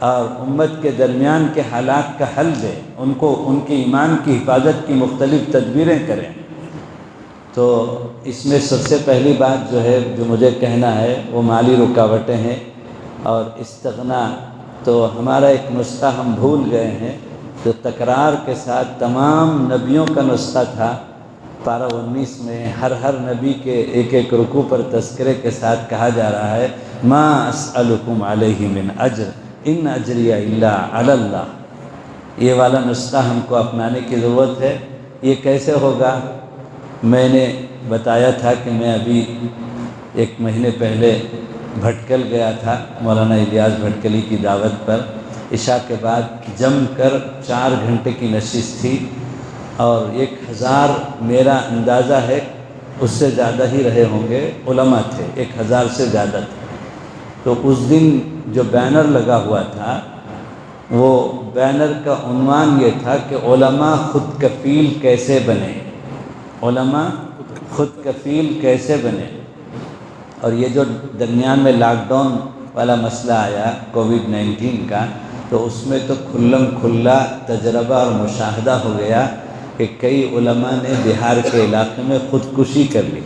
اور امت کے درمیان کے حالات کا حل دے، ان کو ان کے ایمان کی حفاظت کی مختلف تدبیریں کریں۔ تو اس میں سب سے پہلی بات جو ہے جو مجھے کہنا ہے وہ مالی رکاوٹیں ہیں اور استغنا۔ تو ہمارا ایک نسخہ ہم بھول گئے ہیں جو تکرار کے ساتھ تمام نبیوں کا نسخہ تھا، پارہ 19 میں ہر نبی کے ایک ایک رکوع پر تذکرے کے ساتھ کہا جا رہا ہے ما اسألکم علیہ من اجر ان اجری الا علی اللہ۔ یہ والا نسخہ ہم کو اپنانے کی ضرورت ہے۔ یہ کیسے ہوگا؟ میں نے بتایا تھا کہ میں ابھی 1 مہینے پہلے بھٹکل گیا تھا مولانا الیاس بھٹکلی کی دعوت پر، عشاء کے بعد جم کر 4 گھنٹے کی نشست تھی، اور 1000 میرا اندازہ ہے اس سے زیادہ ہی رہے ہوں گے علماء تھے، 1000 سے زیادہ تھے۔ تو اس دن جو بینر لگا ہوا تھا وہ بینر کا عنوان یہ تھا کہ علماء خود کفیل کیسے بنے، علماء خود کفیل کیسے بنے۔ اور یہ جو درمیان میں لاک ڈاؤن والا مسئلہ آیا کووڈ-19 کا، تو اس میں تو کھلم کھلا تجربہ اور مشاہدہ ہو گیا کہ کئی علماء نے بہار کے علاقے میں خودکشی کر لی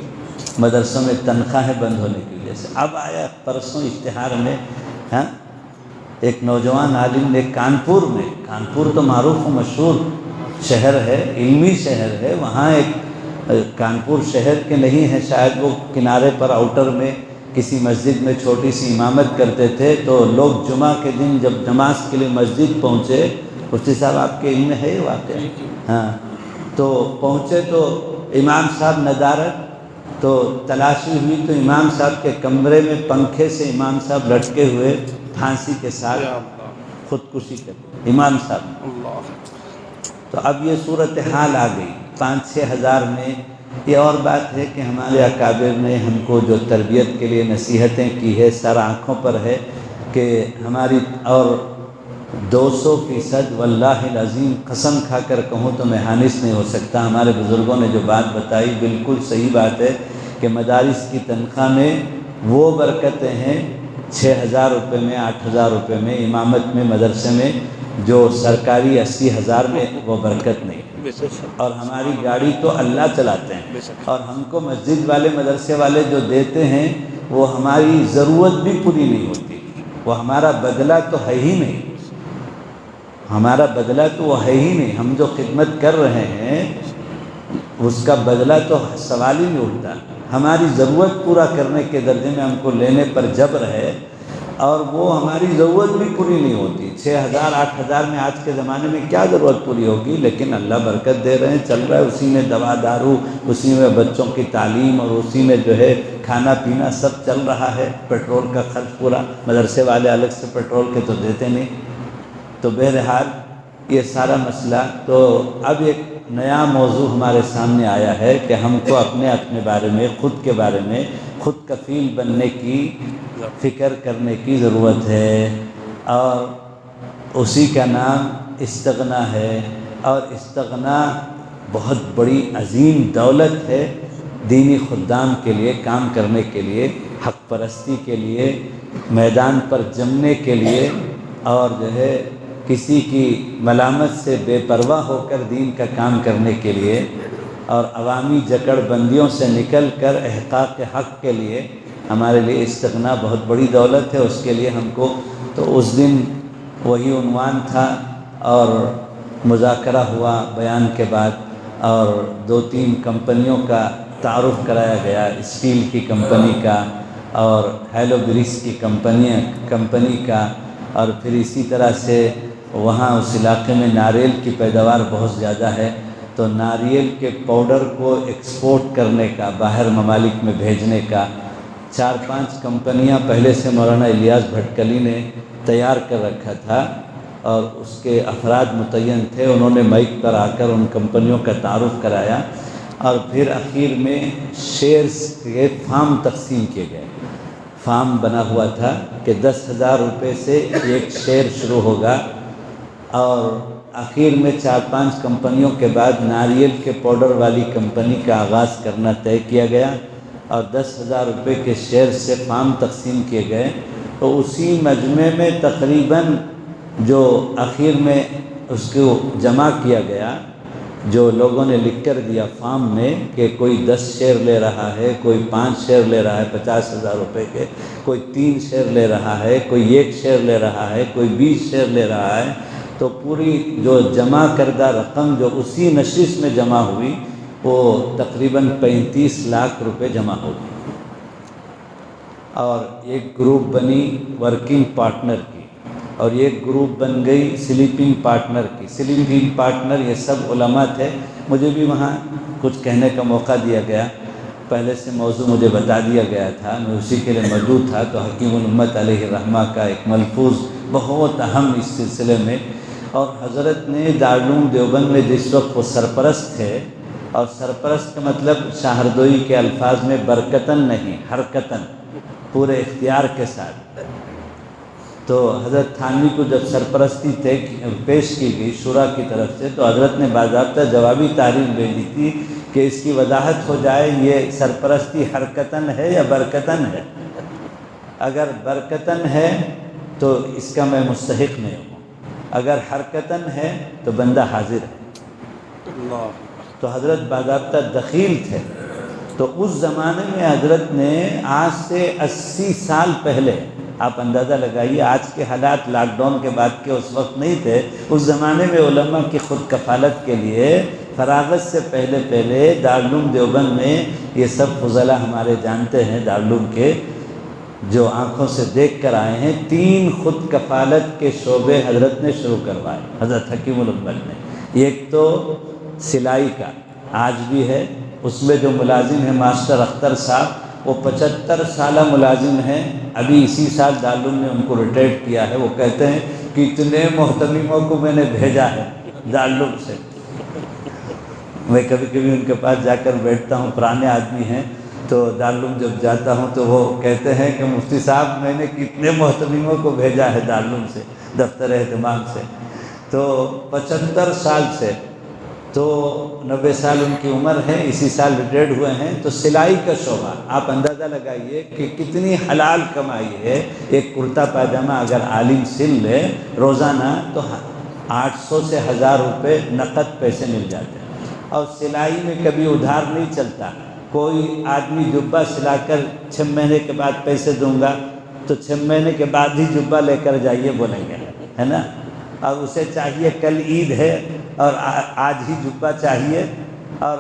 مدرسوں میں تنخواہیں بند ہونے کی وجہ سے۔ اب آیا پرسوں اشتہار میں ایک نوجوان عالم نے کانپور تو معروف و مشہور شہر ہے، علمی شہر ہے، وہاں ایک کانپور شہر کے نہیں ہیں شاید، وہ کنارے پر آؤٹر میں کسی مسجد میں چھوٹی سی امامت کرتے تھے، تو لوگ جمعہ کے دن جب نماز کے لیے مسجد پہنچے، مفتی صاحب آپ کے علم ہے یہ واقعہ، تو پہنچے تو امام صاحب ندارت، تو تلاشی ہوئی تو امام صاحب کے کمرے میں پنکھے سے امام صاحب لٹکے ہوئے پھانسی کے ساتھ خودکشی کر امام صاحب۔ تو اب یہ صورتحال آ گئی، 5-6 ہزار میں. یہ اور بات ہے کہ ہمارے اکابر نے ہم کو جو تربیت کے لیے نصیحتیں کی ہے سر آنکھوں پر ہے کہ ہماری، اور 200% واللہ العظیم قسم کھا کر کہوں تو میں حانث نہیں ہو سکتا. ہمارے بزرگوں نے جو بات بتائی بالکل صحیح بات ہے کہ مدارس کی تنخواہ میں وہ برکتیں ہیں 6,000 روپے میں، 8,000 روپے میں، امامت میں مدرسے میں، جو سرکاری 80,000 میں وہ برکت نہیں. اور ہماری گاڑی تو اللہ چلاتے ہیں، اور ہم کو مسجد والے مدرسے والے جو دیتے ہیں وہ ہماری ضرورت بھی پوری نہیں ہوتی. وہ ہمارا بدلہ تو ہے ہی نہیں، ہمارا بدلہ تو وہ ہے ہی نہیں. ہم جو خدمت کر رہے ہیں اس کا بدلہ تو سوال ہی نہیں اٹھتا. ہماری ضرورت پورا کرنے کے درجے میں ہم کو لینے پر جبر ہے، اور وہ ہماری ضرورت بھی پوری نہیں ہوتی. 6,000 8,000 میں آج کے زمانے میں کیا ضرورت پوری ہوگی؟ لیکن اللہ برکت دے رہے ہیں، چل رہا ہے، اسی میں دوا دارو، اسی میں بچوں کی تعلیم، اور اسی میں جو ہے کھانا پینا سب چل رہا ہے. پیٹرول کا خرچ پورا، مدرسے والے الگ سے پیٹرول کے تو دیتے نہیں. تو بہرحال یہ سارا مسئلہ. تو اب ایک نیا موضوع ہمارے سامنے آیا ہے کہ ہم کو اپنے بارے میں، خود کے بارے میں خود کفیل بننے کی فکر کرنے کی ضرورت ہے، اور اسی کا نام استغنا ہے. اور استغنا بہت بڑی عظیم دولت ہے دینی خدام کے لیے کام کرنے کے لیے، حق پرستی کے لیے، میدان پر جمنے کے لیے، اور جو ہے کسی کی ملامت سے بے پرواہ ہو کر دین کا کام کرنے کے لیے، اور عوامی جکڑ بندیوں سے نکل کر احقاق حق کے لیے ہمارے لیے استغنا بہت بڑی دولت ہے. اس کے لیے ہم کو تو اس دن وہی عنوان تھا، اور مذاکرہ ہوا بیان کے بعد، اور 2-3 کمپنیوں کا تعارف کرایا گیا، اسٹیل کی کمپنی کا اور ہیلو گریس کی کمپنی کا. اور پھر اسی طرح سے وہاں اس علاقے میں ناریل کی پیداوار بہت زیادہ ہے، تو ناریل کے پاؤڈر کو ایکسپورٹ کرنے کا، باہر ممالک میں بھیجنے کا 4-5 کمپنیاں پہلے سے مولانا الیاس بھٹکلی نے تیار کر رکھا تھا، اور اس کے افراد متعین تھے. انہوں نے مائک پر آ کر ان کمپنیوں کا تعارف کرایا، اور پھر اخیر میں شیئرز کے فارم تقسیم کیے گئے. فارم بنا ہوا تھا کہ 10,000 روپے سے ایک شیئر شروع ہوگا، اور آخر میں 4-5 کمپنیوں کے بعد ناریل کے پاؤڈر والی کمپنی کا آغاز کرنا طے کیا گیا، اور 10,000 روپے کے شیئر سے فارم تقسیم کیے گئے. تو اسی مجمع میں تقریباً جو آخر میں اس کو جمع کیا گیا، جو لوگوں نے لکھ کر دیا فارم میں کہ کوئی 10 شیئر لے رہا ہے، کوئی 5 شیئر لے رہا ہے 50,000 روپے کے، کوئی 3 شیئر لے رہا ہے، کوئی 1 شیئر لے رہا ہے، کوئی 20 شیئر لے رہا ہے. تو پوری جو جمع کردہ رقم جو اسی نشست میں جمع ہوئی وہ تقریباً 35 لاکھ روپے جمع ہو گئی. اور ایک گروپ بنی ورکنگ پارٹنر کی، اور ایک گروپ بن گئی سلیپنگ پارٹنر کی. سلیپنگ پارٹنر یہ سب علماء تھے. مجھے بھی وہاں کچھ کہنے کا موقع دیا گیا، پہلے سے موضوع مجھے بتا دیا گیا تھا، میں اسی کے لیے موجود تھا. تو حکیم الامت علیہ الرحمہ کا ایک ملفوظ بہت اہم اس سلسلے میں، اور حضرت نے دارالعلوم دیوبند میں جس وقت وہ سرپرست تھے، اور سرپرست کا مطلب شاہردوئی کے الفاظ میں برکتاً نہیں، حرکتاً، پورے اختیار کے ساتھ. تو حضرت تھانوی کو جب سرپرستی پیش کی گئی شورا کی طرف سے، تو حضرت نے باضابطہ جوابی تحریر بھیجی تھی کہ اس کی وضاحت ہو جائے یہ سرپرستی حرکتاً ہے یا برکتاً ہے. اگر برکتاً ہے تو اس کا میں مستحق نہیں ہوں، اگر حرکتاً ہے تو بندہ حاضر ہے. تو حضرت باضابطہ دخیل تھے. تو اس زمانے میں حضرت نے آج سے 80 سال پہلے، آپ اندازہ لگائیے، آج کے حالات لاک ڈاؤن کے بعد کے اس وقت نہیں تھے. اس زمانے میں علماء کی خود کفالت کے لیے فراغت سے پہلے دارالعلوم دیوبند میں، یہ سب فضلاء ہمارے جانتے ہیں دارالعلوم کے، جو آنکھوں سے دیکھ کر آئے ہیں، 3 خود کفالت کے شعبے حضرت نے شروع کروائے، حضرت حکیم الامت نے. ایک تو سلائی کا آج بھی ہے، اس میں جو ملازم ہیں ماسٹر اختر صاحب، وہ 75 سالہ ملازم ہیں. ابھی اسی سال دارالعلوم نے ان کو ریٹائرڈ کیا ہے. وہ کہتے ہیں کہ اتنے محتمموں کو میں نے بھیجا ہے دارالعلوم سے. میں کبھی کبھی ان کے پاس جا کر بیٹھتا ہوں، پرانے آدمی ہیں، تو دارالعلوم جب جاتا ہوں تو وہ کہتے ہیں کہ مفتی صاحب میں نے کتنے محتمینوں کو بھیجا ہے دارالعلوم سے، دفتر اہتمام سے، تو 75 سال سے، تو 90 سال ان کی عمر ہے، اسی سال ریٹائرڈ ہوئے ہیں۔ تو سلائی کا شعبہ آپ اندازہ لگائیے کہ کتنی حلال کمائی ہے۔ ایک کرتا پاجامہ اگر عالم سل لے روزانہ تو 800 سے 1000 روپے نقد پیسے مل جاتے ہیں، اور سلائی میں کبھی ادھار نہیں چلتا۔ کوئی آدمی جبہ سلا کر 6 مہینے کے بعد پیسے دوں گا تو 6 مہینے کے بعد ہی جبہ لے کر جائیے بولیں گے، ہے نا، اور اسے چاہیے کل عید ہے اور آج ہی جبہ چاہیے، اور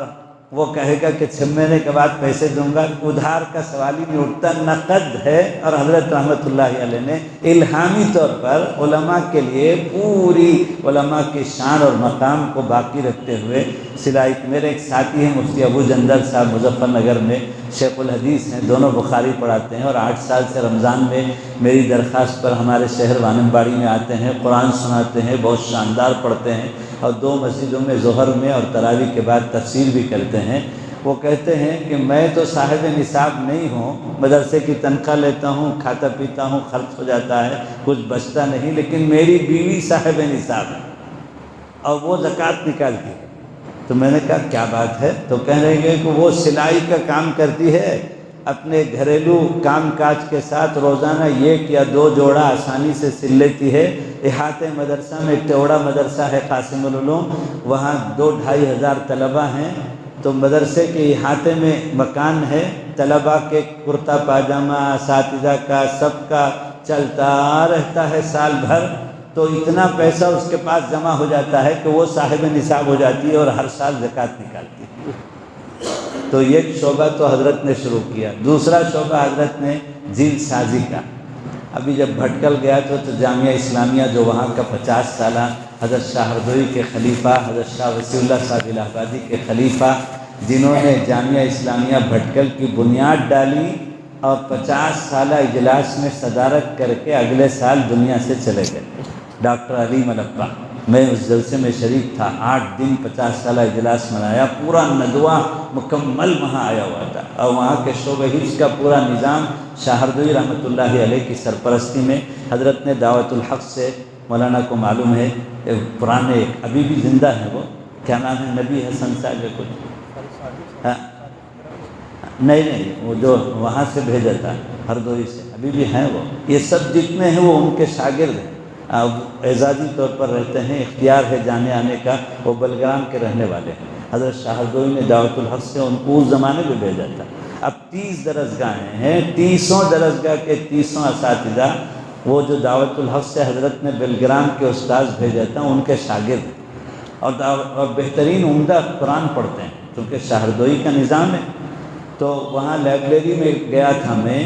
وہ کہے گا کہ 6 مہینے کے بعد پیسے دوں گا۔ ادھار کا سوال ہی نہیں اٹھتا، نقد ہے۔ اور حضرت رحمۃ اللہ علیہ نے الہامی طور پر علماء کے لیے پوری علماء کی شان اور مقام کو باقی رکھتے ہوئے سلائی۔ میرے ایک ساتھی ہیں مفتی ابو جندل صاحب، مظفر نگر میں شیخ الحدیث ہیں، دونوں بخاری پڑھاتے ہیں، اور 8 سال سے رمضان میں میری درخواست پر ہمارے شہر وانم باڑی میں آتے ہیں، قرآن سناتے ہیں، بہت شاندار پڑھتے ہیں، اور 2 مسجدوں میں ظہر میں اور تراویح کے بعد تفسیر بھی کرتے ہیں۔ وہ کہتے ہیں کہ میں تو صاحب نصاب نہیں ہوں، مدرسے کی تنخواہ لیتا ہوں، کھاتا پیتا ہوں، خرچ ہو جاتا ہے، کچھ بچتا نہیں، لیکن میری بیوی صاحب نصاب ہے اور وہ زکوٰۃ نکالتی ہے۔ تو میں نے کہا کیا بات ہے؟ تو کہہ رہے ہیں کہ وہ سلائی کا کام کرتی ہے، اپنے گھریلو کام کاج کے ساتھ روزانہ 1 یا 2 جوڑا آسانی سے سل لیتی ہے۔ احاطے مدرسہ میں ایک ٹیوڑا مدرسہ ہے قاسم العلوم، وہاں 2-2.5 ہزار طلبہ ہیں، تو مدرسے کے احاطے میں مکان ہے، طلبہ کے کرتا پاجامہ اساتذہ کا سب کا چلتا رہتا ہے سال بھر، تو اتنا پیسہ اس کے پاس جمع ہو جاتا ہے کہ وہ صاحب نصاب ہو جاتی ہے اور ہر سال زکوٰۃ نکالتی ہے۔ تو ایک شعبہ تو حضرت نے شروع کیا۔ دوسرا شعبہ حضرت نے جلد سازی کا۔ ابھی جب بھٹکل گیا تو جامعہ اسلامیہ جو وہاں کا 50 سالہ حضرت شاہ ہردوئی کے خلیفہ، حضرت شاہ وسیع اللہ صاحب الہ آبادی کے خلیفہ، جنہوں نے جامعہ اسلامیہ بھٹکل کی بنیاد ڈالی اور 50 سالہ اجلاس میں صدارت کر کے اگلے سال دنیا سے چلے گئے، ڈاکٹر علی ملپا۔ میں اس جلسے میں شریک تھا، 8 دن 50 سالہ اجلاس منایا، پورا ندوہ مکمل وہاں آیا ہوا تھا، اور وہاں کے شعبہ حفظ کا پورا نظام شاہ ہردوئی رحمۃ اللہ علیہ کی سرپرستی میں حضرت نے دعوت الحق سے، مولانا کو معلوم ہے پرانے ابھی بھی زندہ ہیں، وہ کیا نام ہے، نبی حسن صاحب کچھ، ہاں نہیں وہ جو وہاں سے بھیجا تھا ہردوئی سے، ابھی بھی ہیں وہ، یہ سب جتنے ہیں وہ ان کے شاگرد ہیں، اعزازی طور پر رہتے ہیں، اختیار ہے جانے آنے کا، وہ بلگرام کے رہنے والے ہیں۔ حضرت شاہ ہردوئی نے دعوت الحق سے ان کو اس زمانے میں بھیجا تھا۔ اب 30 درسگاہیں ہیں، 30 درسگاہ کے 30 اساتذہ، وہ جو دعوت الحق سے حضرت نے بلگرام کے استاذ بھیجا تھا ان کے شاگرد ہیں، اور بہترین عمدہ قرآن پڑھتے ہیں، کیونکہ شاہ ہردوئی کا نظام ہے۔ تو وہاں لائبریری میں گیا تھا میں،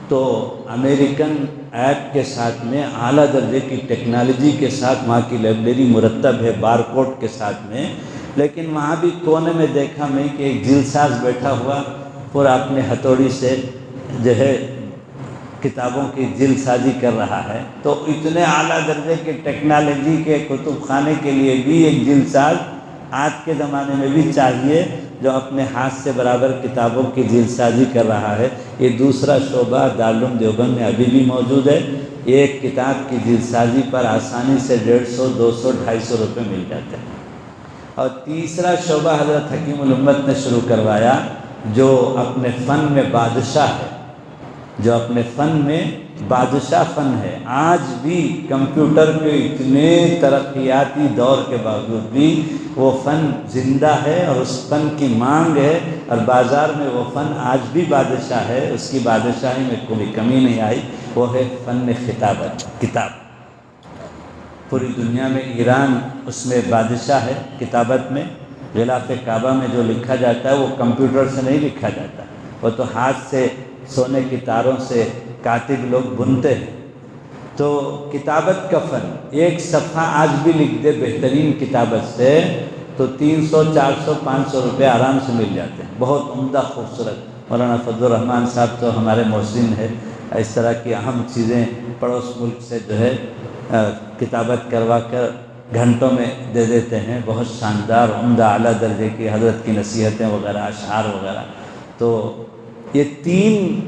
تو امریکن ایپ کے ساتھ میں اعلیٰ درجے کی ٹیکنالوجی کے ساتھ وہاں کی لائبریری مرتب ہے، بار کوڈ کے ساتھ میں، لیکن وہاں بھی کونے میں دیکھا میں کہ ایک جلد ساز بیٹھا ہوا پورا اپنے ہتھوڑی سے جو ہے کتابوں کی جلد سازی کر رہا ہے۔ تو اتنے اعلیٰ درجے کے ٹیکنالوجی کے کتب خانے کے لیے بھی ایک جلد ساز آج کے زمانے میں بھی چاہیے جو اپنے ہاتھ سے برابر کتابوں کی جلد سازی کر رہا ہے۔ یہ دوسرا شعبہ دارالعلوم دیوبند میں ابھی بھی موجود ہے۔ ایک کتاب کی جلد سازی پر آسانی سے 150، 200، 250 روپے مل جاتے ہیں۔ اور تیسرا شعبہ حضرت حکیم الامت نے شروع کروایا، جو اپنے فن میں بادشاہ ہے، جو اپنے فن میں بادشاہ فن ہے۔ آج بھی کمپیوٹر کے اتنے ترقیاتی دور کے باوجود بھی وہ فن زندہ ہے اور اس فن کی مانگ ہے، اور بازار میں وہ فن آج بھی بادشاہ ہے، اس کی بادشاہی میں کوئی کمی نہیں آئی۔ وہ ہے فن خطابت، کتاب۔ پوری دنیا میں ایران اس میں بادشاہ ہے کتابت میں۔ غلاف کعبہ میں جو لکھا جاتا ہے وہ کمپیوٹر سے نہیں لکھا جاتا، وہ تو ہاتھ سے سونے کی تاروں سے کاتب لوگ بنتے ہیں۔ تو کتابت کا فن، ایک صفحہ آج بھی لکھ دے بہترین کتابت سے تو 300، 400، 500 روپے آرام سے مل جاتے ہیں، بہت عمدہ خوبصورت۔ مولانا فضل الرحمان صاحب تو ہمارے محسن ہے، اس طرح کی اہم چیزیں پڑوس ملک سے جو ہے کتابت کروا کر گھنٹوں میں دے دیتے ہیں، بہت شاندار عمدہ اعلیٰ درجے کی حضرت کی نصیحتیں وغیرہ، اشعار وغیرہ۔ تو یہ 3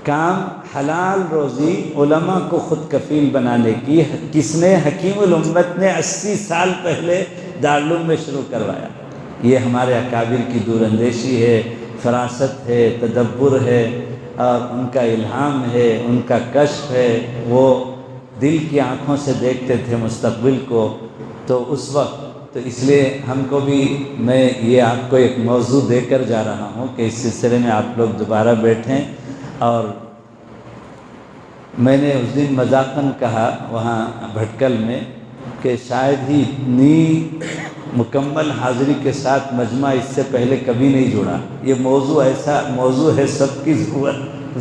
کام حلال روزی علماء کو خود کفیل بنانے کی کس نے؟ حکیم الامت نے 80 سال پہلے دارالعلوم میں شروع کروایا۔ یہ ہمارے اکابر کی دور اندیشی ہے، فراست ہے، تدبر ہے، اور ان کا الہام ہے، ان کا کشف ہے۔ وہ دل کی آنکھوں سے دیکھتے تھے مستقبل کو۔ تو اس وقت تو اس لیے ہم کو بھی، میں یہ آپ کو ایک موضوع دے کر جا رہا ہوں کہ اس سلسلے میں آپ لوگ دوبارہ بیٹھیں۔ اور میں نے اس دن مذاقاً کہا وہاں بھٹکل میں کہ شاید ہی اتنی مکمل حاضری کے ساتھ مجمع اس سے پہلے کبھی نہیں جڑا۔ یہ موضوع ایسا موضوع ہے سب کی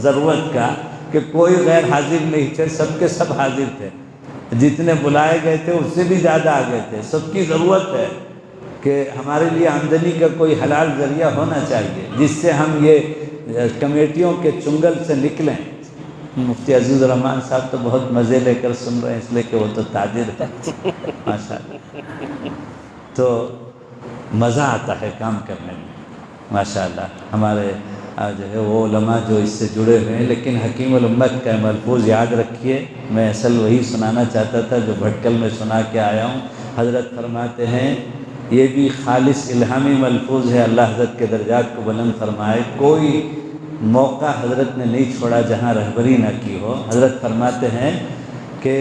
ضرورت کا کہ کوئی غیر حاضر نہیں تھے، سب کے سب حاضر تھے۔ جتنے بلائے گئے تھے اس سے بھی زیادہ آ گئے تھے۔ سب کی ضرورت ہے کہ ہمارے لیے آمدنی کا کوئی حلال ذریعہ ہونا چاہیے جس سے ہم یہ کمیٹیوں کے چنگل سے نکلیں۔ مفتی عزیز الرحمان صاحب تو بہت مزے لے کر سن رہے ہیں، اس لیے کہ وہ تو تاجر ہے ماشاء اللہ۔ تو مزہ آتا ہے کام کرنے میں ماشاء اللہ۔ ہمارے جو ہے وہ علماء جو اس سے جڑے ہوئے ہیں، لیکن حکیم الامت کا ملفوظ یاد رکھیے۔ میں اصل وہی سنانا چاہتا تھا جو بھٹکل میں سنا کے آیا ہوں۔ حضرت فرماتے ہیں یہ بھی خالص الہامی ملفوظ ہے، اللہ حضرت کے درجات کو بلند فرمائے۔ کوئی موقع حضرت نے نہیں چھوڑا جہاں رہبری نہ کی ہو۔ حضرت فرماتے ہیں کہ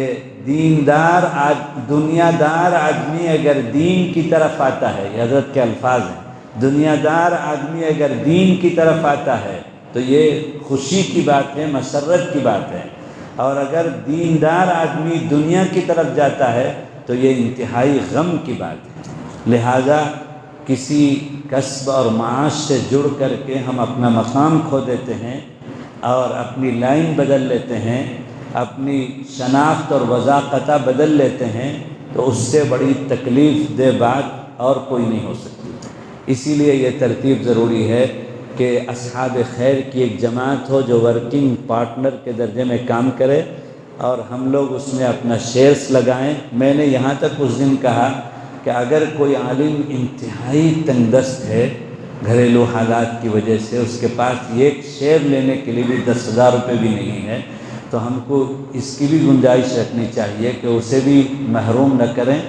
دنیا دار آدمی اگر دین کی طرف آتا ہے، یہ حضرت کے الفاظ ہیں، دنیا دار آدمی اگر دین کی طرف آتا ہے تو یہ خوشی کی بات ہے، مسرت کی بات ہے، اور اگر دیندار آدمی دنیا کی طرف جاتا ہے تو یہ انتہائی غم کی بات ہے۔ لہذا کسی کسب اور معاش سے جڑ کر کے ہم اپنا مقام کھو دیتے ہیں اور اپنی لائن بدل لیتے ہیں، اپنی شناخت اور وضاقتہ بدل لیتے ہیں، تو اس سے بڑی تکلیف دہ بات اور کوئی نہیں ہو سکتی۔ اسی لیے یہ ترتیب ضروری ہے کہ اصحاب خیر کی ایک جماعت ہو جو ورکنگ پارٹنر کے درجے میں کام کرے، اور ہم لوگ اس میں اپنا شیئرز لگائیں۔ میں نے یہاں تک اس دن کہا کہ اگر کوئی عالم انتہائی تنگ دست ہے گھریلو حالات کی وجہ سے، اس کے پاس ایک شیئر لینے کے لیے بھی 10,000 روپے بھی نہیں ہے، تو ہم کو اس کی بھی گنجائش رکھنی چاہیے کہ اسے بھی محروم نہ کریں۔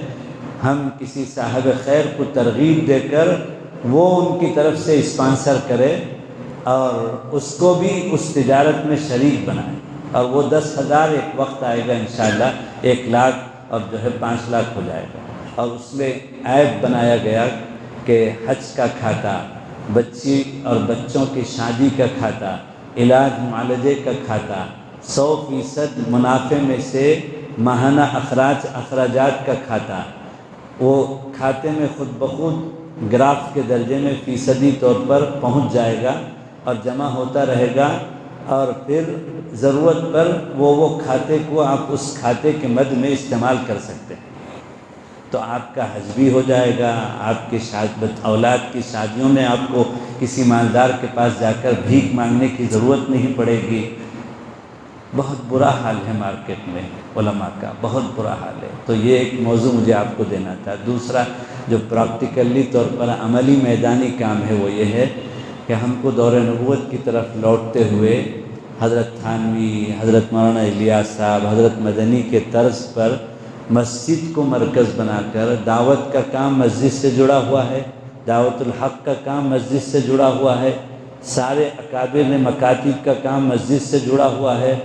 ہم کسی صاحب خیر کو ترغیب دے کر وہ ان کی طرف سے اسپانسر کرے اور اس کو بھی اس تجارت میں شریک بنائیں، اور وہ 10,000 ایک وقت آئے گا انشاءاللہ 1 لاکھ اور جو ہے 5 لاکھ ہو جائے گا۔ اور اس میں ایپ بنایا گیا کہ حج کا کھاتا، بچی اور بچوں کی شادی کا کھاتا، علاج معالجے کا کھاتا، 100% منافع میں سے ماہانہ اخراجات کا کھاتا، وہ کھاتے میں خود بخود گراف کے درجے میں فیصدی طور پر پہنچ جائے گا اور جمع ہوتا رہے گا، اور پھر ضرورت پر وہ کھاتے کو آپ اس کھاتے کے مد میں استعمال کر سکتے ہیں۔ تو آپ کا حج بھی ہو جائے گا، آپ کے اولاد کی شادیوں میں آپ کو کسی مالدار کے پاس جا کر بھیک مانگنے کی ضرورت نہیں پڑے گی۔ بہت برا حال ہے مارکیٹ میں علماء کا، بہت برا حال ہے۔ تو یہ ایک موضوع مجھے آپ کو دینا تھا۔ دوسرا جو پریکٹیکلی طور پر عملی میدانی کام ہے وہ یہ ہے کہ ہم کو دور نبوت کی طرف لوٹتے ہوئے حضرت تھانوی، حضرت مولانا الیاس صاحب، حضرت مدنی کے طرز پر مسجد کو مرکز بنا کر دعوت کا کام مسجد سے جڑا ہوا ہے، دعوت الحق کا کام مسجد سے جڑا ہوا ہے، سارے اکابر مکاتب کا کام مسجد سے جڑا ہوا ہے۔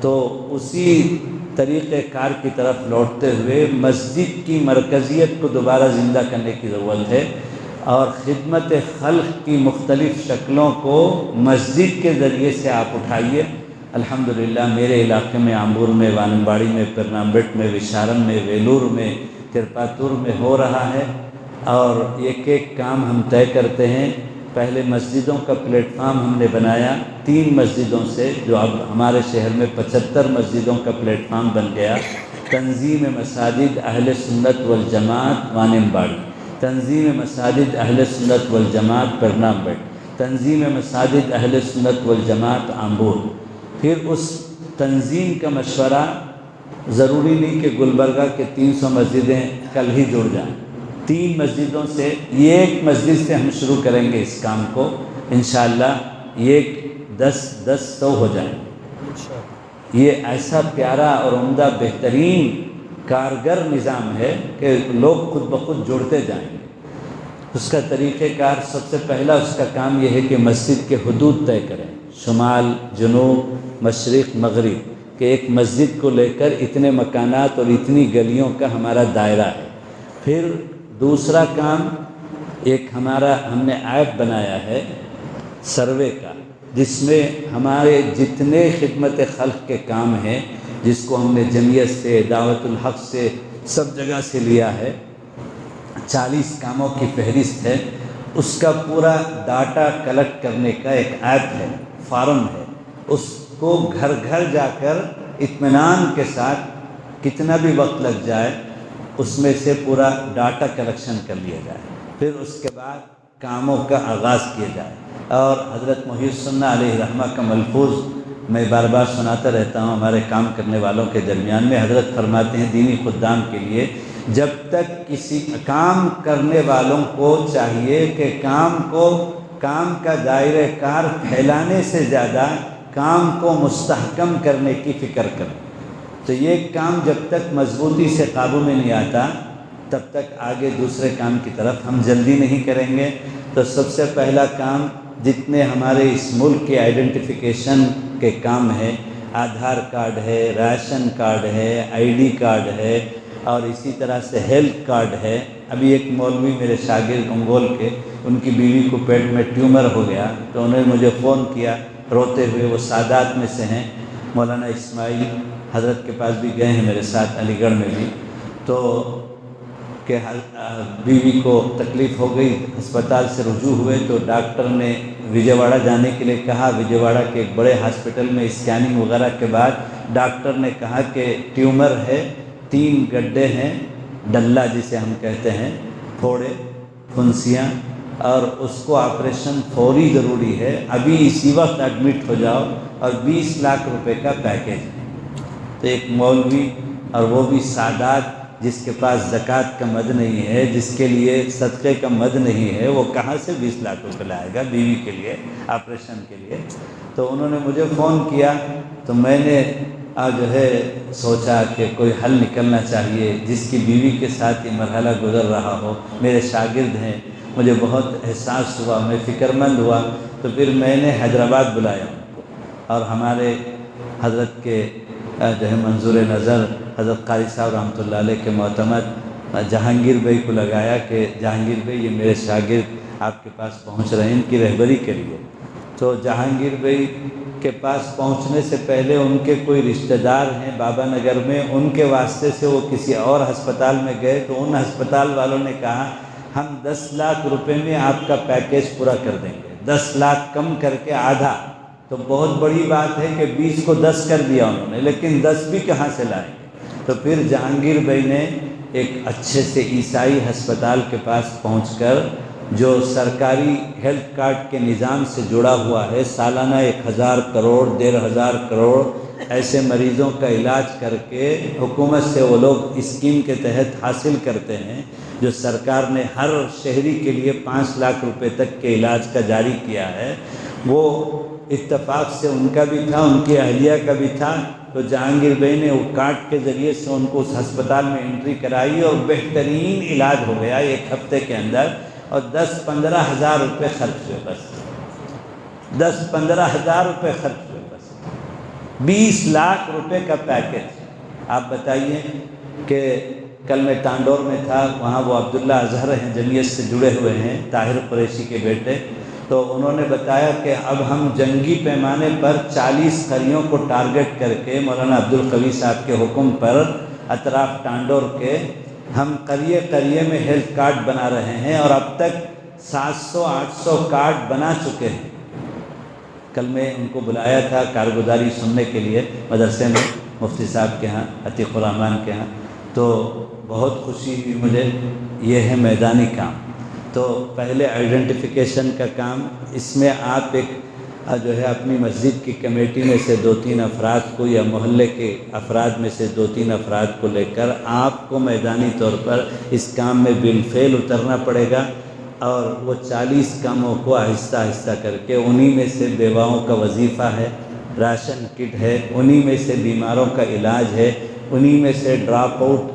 تو اسی طریقہ کار کی طرف لوٹتے ہوئے مسجد کی مرکزیت کو دوبارہ زندہ کرنے کی ضرورت ہے، اور خدمت خلق کی مختلف شکلوں کو مسجد کے ذریعے سے آپ اٹھائیے۔ الحمدللہ میرے علاقے میں آمبور میں، وانمباڑی میں، پرنامبٹ میں، وشارم میں، ویلور میں، ترپاتور میں ہو رہا ہے، اور ایک ایک کام ہم طے کرتے ہیں۔ پہلے مسجدوں کا پلیٹ فارم ہم نے بنایا 3 مسجدوں سے، جو اب ہمارے شہر میں 75 مسجدوں کا پلیٹ فارم بن گیا۔ تنظیم مساجد اہل سنت والجماعت وانمباڑی، تنظیم مساجد اہل سنت والجماعت پرنامبٹ، تنظیم مساجد اہل سنت والجماعت آمبور۔ پھر اس تنظیم کا مشورہ ضروری نہیں کہ گلبرگہ کے 300 مسجدیں کل ہی جڑ جائیں، 3 مسجدوں سے، یہ ایک مسجد سے ہم شروع کریں گے اس کام کو، انشاءاللہ یہ 10 100 ہو جائیں۔ یہ ایسا پیارا اور عمدہ بہترین کارگر نظام ہے کہ لوگ خود بخود جڑتے جائیں گے۔ اس کا طریقہ کار، سب سے پہلا اس کا کام یہ ہے کہ مسجد کے حدود طے کریں، شمال، جنوب، مشرق، مغرب، کہ ایک مسجد کو لے کر اتنے مکانات اور اتنی گلیوں کا ہمارا دائرہ ہے۔ پھر دوسرا کام، ہم نے ایپ بنایا ہے سروے کا، جس میں ہمارے جتنے خدمت خلق کے کام ہیں، جس کو ہم نے جمعیت سے، دعوت الحق سے، سب جگہ سے لیا ہے، 40 کاموں کی فہرست ہے، اس کا پورا ڈاٹا کلیکٹ کرنے کا ایک ایپ ہے، فارم ہے، اس کو گھر گھر جا کر اطمینان کے ساتھ کتنا بھی وقت لگ جائے اس میں سے پورا ڈاٹا کلیکشن کر لیا جائے، پھر اس کے بعد کاموں کا آغاز کیا جائے۔ اور حضرت محی السنہ علیہ رحمہ کا ملفوظ میں بار بار سناتا رہتا ہوں ہمارے کام کرنے والوں کے درمیان میں، حضرت فرماتے ہیں دینی خدام کے لیے جب تک کسی کام کرنے والوں کو چاہیے کہ کام کا دائرہ کار پھیلانے سے زیادہ کام کو مستحکم کرنے کی فکر کریں۔ تو یہ کام جب تک مضبوطی سے قابو میں نہیں آتا تب تک آگے دوسرے کام کی طرف ہم جلدی نہیں کریں گے۔ تو سب سے پہلا کام، جتنے ہمارے اس ملک کے آئیڈینٹیفیکیشن کے کام ہیں، آدھار کارڈ ہے، ریشن کارڈ ہے، ID کارڈ ہے، اور اسی طرح سے ہیلتھ کارڈ ہے۔ ابھی ایک مولوی میرے شاگرد انگول کے، ان کی بیوی کو پیٹ میں ٹیومر ہو گیا، تو انہوں نے مجھے فون کیا روتے ہوئے، وہ سادات میں سے ہیں، مولانا اسماعیل حضرت کے پاس بھی گئے ہیں میرے ساتھ، علی گڑھ میں بھی، تو کہ بیوی کو تکلیف ہو گئی، ہسپتال سے رجوع ہوئے تو ڈاکٹر نے وجے واڑہ جانے کے لیے کہا۔ وجے واڑہ کے ایک بڑے ہاسپٹل میں اسکیننگ وغیرہ کے بعد ڈاکٹر نے کہا کہ ٹیومر ہے، 3 گڈھے ہیں، ڈلہ جسے ہم کہتے ہیں، پھوڑے، پھنسیاں، اور اس کو آپریشن فوری ضروری ہے، ابھی اسی وقت ایڈمٹ ہو جاؤ، اور 20 لاکھ روپے کا پیکیج ہے۔ تو ایک مولوی، اور وہ بھی سادات، جس کے پاس زکوٰۃ کا مد نہیں ہے، جس کے لیے صدقے کا مد نہیں ہے، وہ کہاں سے 20 لاکھ روپے لائے گا بیوی کے لیے، آپریشن کے لیے؟ تو انہوں نے مجھے فون کیا، تو میں نے جو ہے سوچا کہ کوئی حل نکلنا چاہیے، جس کی بیوی کے ساتھ یہ مرحلہ گزر رہا ہو، میرے شاگرد ہیں، مجھے بہت احساس ہوا، میں فکر مند ہوا، تو پھر میں نے حیدرآباد بلایا ان کو، اور ہمارے حضرت کے جو ہے منظور نظر حضرت قاری صاحب رحمۃ اللہ علیہ کے معتمد جہانگیر بھائی کو لگایا کہ جہانگیر بھائی یہ میرے شاگرد آپ کے پاس پہنچ رہے ہیں ان کی رہبری کے لیے۔ تو جہانگیر بھائی کے پاس پہنچنے سے پہلے ان کے کوئی رشتہ دار ہیں بابا نگر میں، ان کے واسطے سے وہ کسی اور ہسپتال میں گئے، تو ان ہسپتال والوں نے کہا ہم 10 لاکھ روپے میں آپ کا پیکیج پورا کر دیں گے، 10 لاکھ کم کر کے آدھا۔ تو بہت بڑی بات ہے کہ 20 کو 10 کر دیا انہوں نے، لیکن 10 بھی کہاں سے لائیں گے؟ تو پھر جہانگیر بھائی نے ایک اچھے سے عیسائی ہسپتال کے پاس پہنچ کر، جو سرکاری ہیلتھ کارڈ کے نظام سے جڑا ہوا ہے، سالانہ 1000 کروڑ 1500 کروڑ ایسے مریضوں کا علاج کر کے حکومت سے وہ لوگ اسکیم کے تحت حاصل کرتے ہیں، جو سرکار نے ہر شہری کے لیے 5 لاکھ روپے تک کے علاج کا جاری کیا ہے، وہ اتفاق سے ان کا بھی تھا، ان کی اہلیہ کا بھی تھا۔ تو جہانگیر بھائی نے وہ کارڈ کے ذریعے سے ان کو اس ہسپتال میں انٹری کرائی، اور بہترین علاج ہو گیا 1 ہفتے کے اندر، اور 10-15 ہزار روپے خرچ ہوئے، بس 10-15 ہزار روپے خرچ ہوئے، بس 20 لاکھ روپے کا پیکیج۔ آپ بتائیے کہ کل میں تانڈور میں تھا، وہاں وہ عبداللہ اظہر ہیں، جمعیت سے جڑے ہوئے ہیں، طاہر قریشی کے بیٹے، تو انہوں نے بتایا کہ اب ہم جنگی پیمانے پر 40 قریوں کو ٹارگٹ کر کے مولانا عبدالقوی صاحب کے حکم پر اطراف تانڈور کے ہم قریے قریے میں ہیلتھ کارڈ بنا رہے ہیں، اور اب تک 700-800 کارڈ بنا چکے ہیں۔ کل میں ان کو بلایا تھا کارگزاری سننے کے لیے مدرسے میں، مفتی صاحب کے ہاں، عتیق الرحمن کے ہاں، تو بہت خوشی ہوئی مجھے۔ یہ ہے میدانی کام۔ تو پہلے آئیڈینٹیفیکیشن کا کام، اس میں آپ ایک جو ہے اپنی مسجد کی کمیٹی میں سے 2-3 افراد کو یا محلے کے افراد میں سے 2-3 افراد کو لے کر آپ کو میدانی طور پر اس کام میں بالفعل اترنا پڑے گا، اور وہ 40 کاموں کو آہستہ آہستہ کر کے انہی میں سے بیواؤں کا وظیفہ ہے، راشن کٹ ہے، انہی میں سے بیماروں کا علاج ہے، انہی میں سے ڈراپ آؤٹ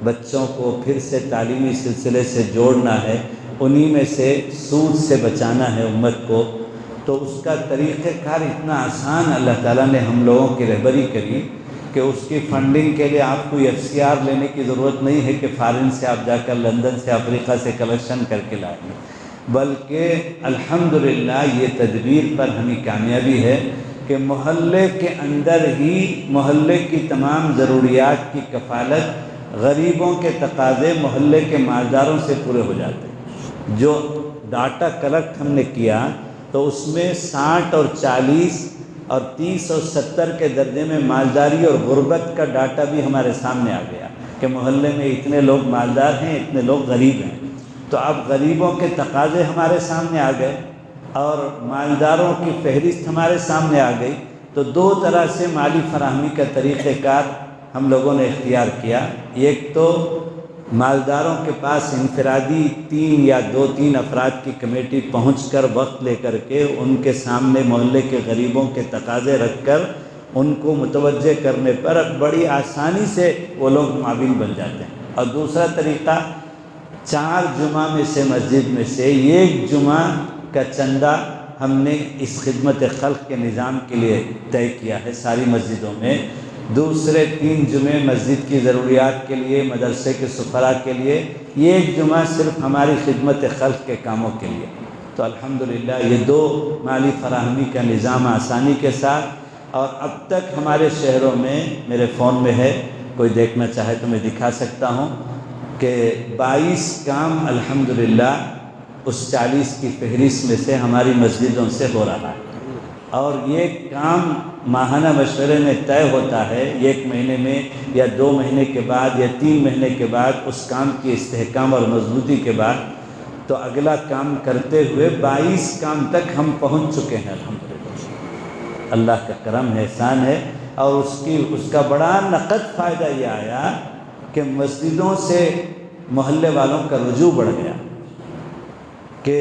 بچوں کو پھر سے تعلیمی سلسلے سے جوڑنا ہے، انہی میں سے سود سے بچانا ہے امت کو۔ تو اس کا طریقہ کار اتنا آسان اللہ تعالیٰ نے ہم لوگوں کی رہبری کری کہ اس کی فنڈنگ کے لیے آپ کو FCR لینے کی ضرورت نہیں ہے کہ فارن سے آپ جا کر لندن سے افریقہ سے کلیکشن کر کے لائیں گے، بلکہ الحمدللہ یہ تدبیر پر ہمیں کامیابی ہے کہ محلے کے اندر ہی محلے کی تمام ضروریات کی کفالت، غریبوں کے تقاضے محلے کے مالداروں سے پورے ہو جاتے ہیں۔ جو ڈاٹا کلیکٹ ہم نے کیا تو اس میں 60 اور 40 اور 30 اور 70 کے درجے میں مالداری اور غربت کا ڈاٹا بھی ہمارے سامنے آ گیا کہ محلے میں اتنے لوگ مالدار ہیں، اتنے لوگ غریب ہیں۔ تو اب غریبوں کے تقاضے ہمارے سامنے آ گئے اور مالداروں کی فہرست ہمارے سامنے آ گئی، تو 2 طرح سے مالی فراہمی کا طریقہ کار ہم لوگوں نے اختیار کیا۔ ایک تو مالداروں کے پاس انفرادی 3 یا 2-3 افراد کی کمیٹی پہنچ کر وقت لے کر کے ان کے سامنے محلے کے غریبوں کے تقاضے رکھ کر ان کو متوجہ کرنے پر بڑی آسانی سے وہ لوگ معاون بن جاتے ہیں۔ اور دوسرا طریقہ، 4 جمعہ میں سے مسجد میں سے 1 جمعہ کا چندہ ہم نے اس خدمت خلق کے نظام کے لیے طے کیا ہے ساری مسجدوں میں۔ دوسرے 3 جمعے مسجد کی ضروریات کے لیے، مدرسے کے سفراء کے لیے، 1 جمعہ صرف ہماری خدمت خلق کے کاموں کے لیے۔ تو الحمدللہ یہ 2 مالی فراہمی کا نظام آسانی کے ساتھ، اور اب تک ہمارے شہروں میں، میرے فون میں ہے، کوئی دیکھنا چاہے تو میں دکھا سکتا ہوں کہ 22 کام الحمدللہ اس 40 کی فہرست میں سے ہماری مسجدوں سے ہو رہا ہے۔ اور یہ کام ماہانہ مشورے میں طے ہوتا ہے، 1 مہینے میں یا 2 مہینے کے بعد یا 3 مہینے کے بعد اس کام کی استحکام اور مضبوطی کے بعد تو اگلا کام کرتے ہوئے 22 کام تک ہم پہنچ چکے ہیں الحمدللہ۔ اللہ کا کرم ہے، احسان ہے، اور اس کا بڑا نقد فائدہ یہ آیا کہ مسجدوں سے محلے والوں کا رجوع بڑھ گیا کہ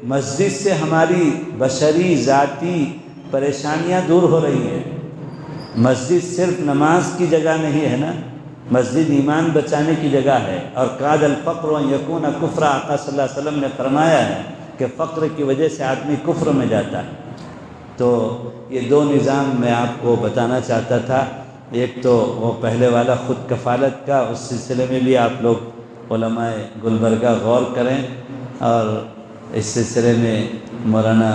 مسجد سے ہماری بشری ذاتی پریشانیاں دور ہو رہی ہیں۔ مسجد صرف نماز کی جگہ نہیں ہے نا، مسجد ایمان بچانے کی جگہ ہے، اور قاد الفقر ان یکون کفر، آقا صلی اللہ علیہ وسلم نے فرمایا ہے کہ فقر کی وجہ سے آدمی کفر میں جاتا ہے۔ تو یہ 2 نظام میں آپ کو بتانا چاہتا تھا۔ ایک تو وہ پہلے والا خود کفالت کا، اس سلسلے میں بھی آپ لوگ علماء گلبرگہ غور کریں، اور اس سلسلے میں مولانا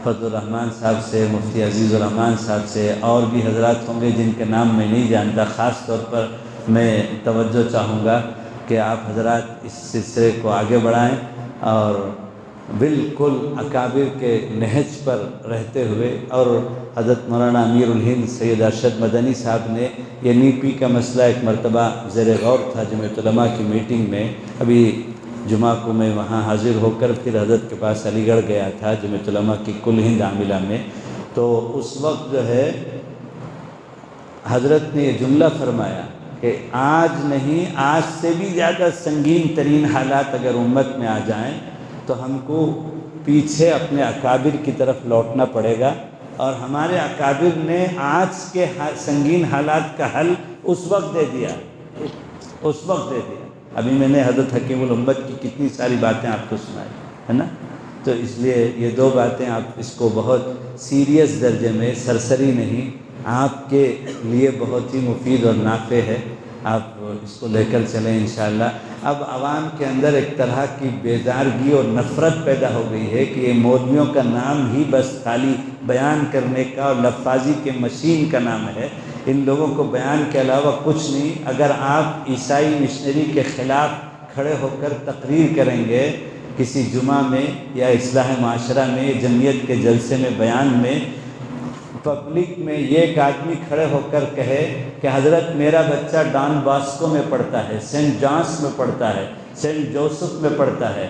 فضل الرحمن صاحب سے، مفتی عزیز الرحمن صاحب سے، اور بھی حضرات ہوں گے جن کے نام میں نہیں جانتا، خاص طور پر میں توجہ چاہوں گا کہ آپ حضرات اس سلسلے کو آگے بڑھائیں، اور بالکل اکابر کے نہج پر رہتے ہوئے۔ اور حضرت مولانا امیر الہند سید ارشد مدنی صاحب نے یہ نیپی کا مسئلہ ایک مرتبہ زیر غور تھا جمعیت علماء کی میٹنگ میں، ابھی جمعہ کو میں وہاں حاضر ہو کر پھر حضرت کے پاس علی گڑھ گیا تھا جمعیت علماء کی کل ہند عاملہ میں، تو اس وقت جو ہے حضرت نے یہ جملہ فرمایا کہ آج نہیں، آج سے بھی زیادہ سنگین ترین حالات اگر امت میں آ جائیں تو ہم کو پیچھے اپنے اکابر کی طرف لوٹنا پڑے گا، اور ہمارے اکابر نے آج کے سنگین حالات کا حل اس وقت دے دیا، اس وقت دے دیا۔ ابھی میں نے حضرت حکیم الامت کی کتنی ساری باتیں آپ کو سنائی ہے نا، تو اس لیے یہ 2 باتیں آپ اس کو بہت سیریس درجے میں، سرسری نہیں، آپ کے لیے بہت ہی مفید اور نافع ہے، آپ اس کو لے کر چلیں انشاءاللہ۔ اب عوام کے اندر ایک طرح کی بیزارگی اور نفرت پیدا ہو گئی ہے کہ یہ مولویوں کا نام ہی بس خالی بیان کرنے کا اور لفاظی کے مشین کا نام ہے، ان لوگوں کو بیان کے علاوہ کچھ نہیں۔ اگر آپ عیسائی مشنری کے خلاف کھڑے ہو کر تقریر کریں گے کسی جمعہ میں یا اصلاح معاشرہ میں، جمعیت کے جلسے میں، بیان میں، پبلک میں ایک آدمی کھڑے ہو کر کہے کہ حضرت میرا بچہ ڈان باسکو میں پڑھتا ہے، سینٹ جانس میں پڑھتا ہے، سینٹ جوسف میں پڑھتا ہے،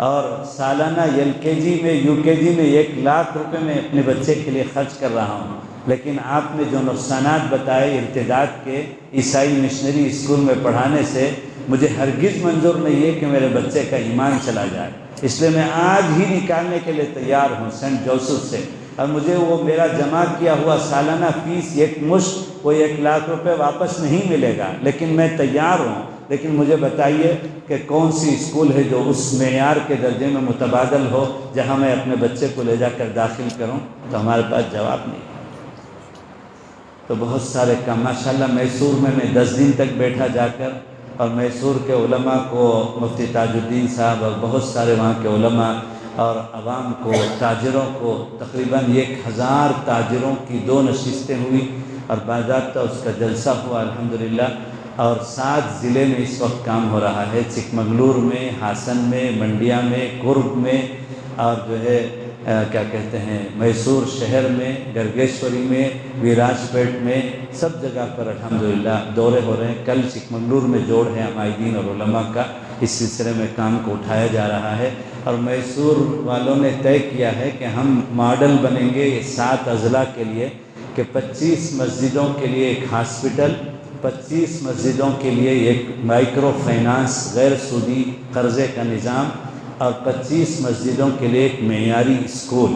اور سالانہ LKG میں UKG میں 1 لاکھ روپے میں اپنے بچے کے لیے خرچ کر رہا ہوں، لیکن آپ نے جو نقصانات بتائے ارتداد کے عیسائی مشنری اسکول میں پڑھانے سے مجھے ہرگز منظور نہیں ہے کہ میرے بچے کا ایمان چلا جائے، اس لیے میں آج ہی نکالنے کے لیے تیار ہوں سینٹ جوسف سے، اور مجھے وہ میرا جمع کیا ہوا سالانہ فیس ایک مشت وہ 1 لاکھ روپے واپس نہیں ملے گا، لیکن میں تیار ہوں۔ لیکن مجھے بتائیے کہ کون سی اسکول ہے جو اس معیار کے درجے میں متبادل ہو جہاں میں اپنے بچے کو لے جا کر داخل کروں؟ تو ہمارے پاس جواب نہیں۔ تو بہت سارے کام ماشاءاللہ میسور میں 10 دن تک بیٹھا جا کر، اور میسور کے علماء کو مفتی تاج الدین صاحب اور بہت سارے وہاں کے علماء اور عوام کو، تاجروں کو، تقریباً 1000 تاجروں کی 2 نشستیں ہوئی اور باضابطہ اس کا جلسہ ہوا الحمدللہ، اور 7 ضلع میں اس وقت کام ہو رہا ہے، چکمگلور میں، ہاسن میں، منڈیا میں، کرگ میں، اور جو ہے کیا کہتے ہیں میسور شہر میں، گرگیشوری میں، ویراج پیٹ میں، سب جگہ پر الحمدللہ دورے ہو رہے ہیں۔ کل چکمگلور میں جوڑ ہے عمائدین اور علماء کا، اس سلسلے میں کام کو اٹھایا جا رہا ہے، اور میسور والوں نے طے کیا ہے کہ ہم ماڈل بنیں گے یہ 7 اضلاع کے لیے، کہ 25 مسجدوں کے لیے ایک ہاسپٹل، 25 مسجدوں کے لیے ایک مائکرو فائنانس غیر سودی قرضے کا نظام، اور 25 مسجدوں کے لیے ایک معیاری اسکول۔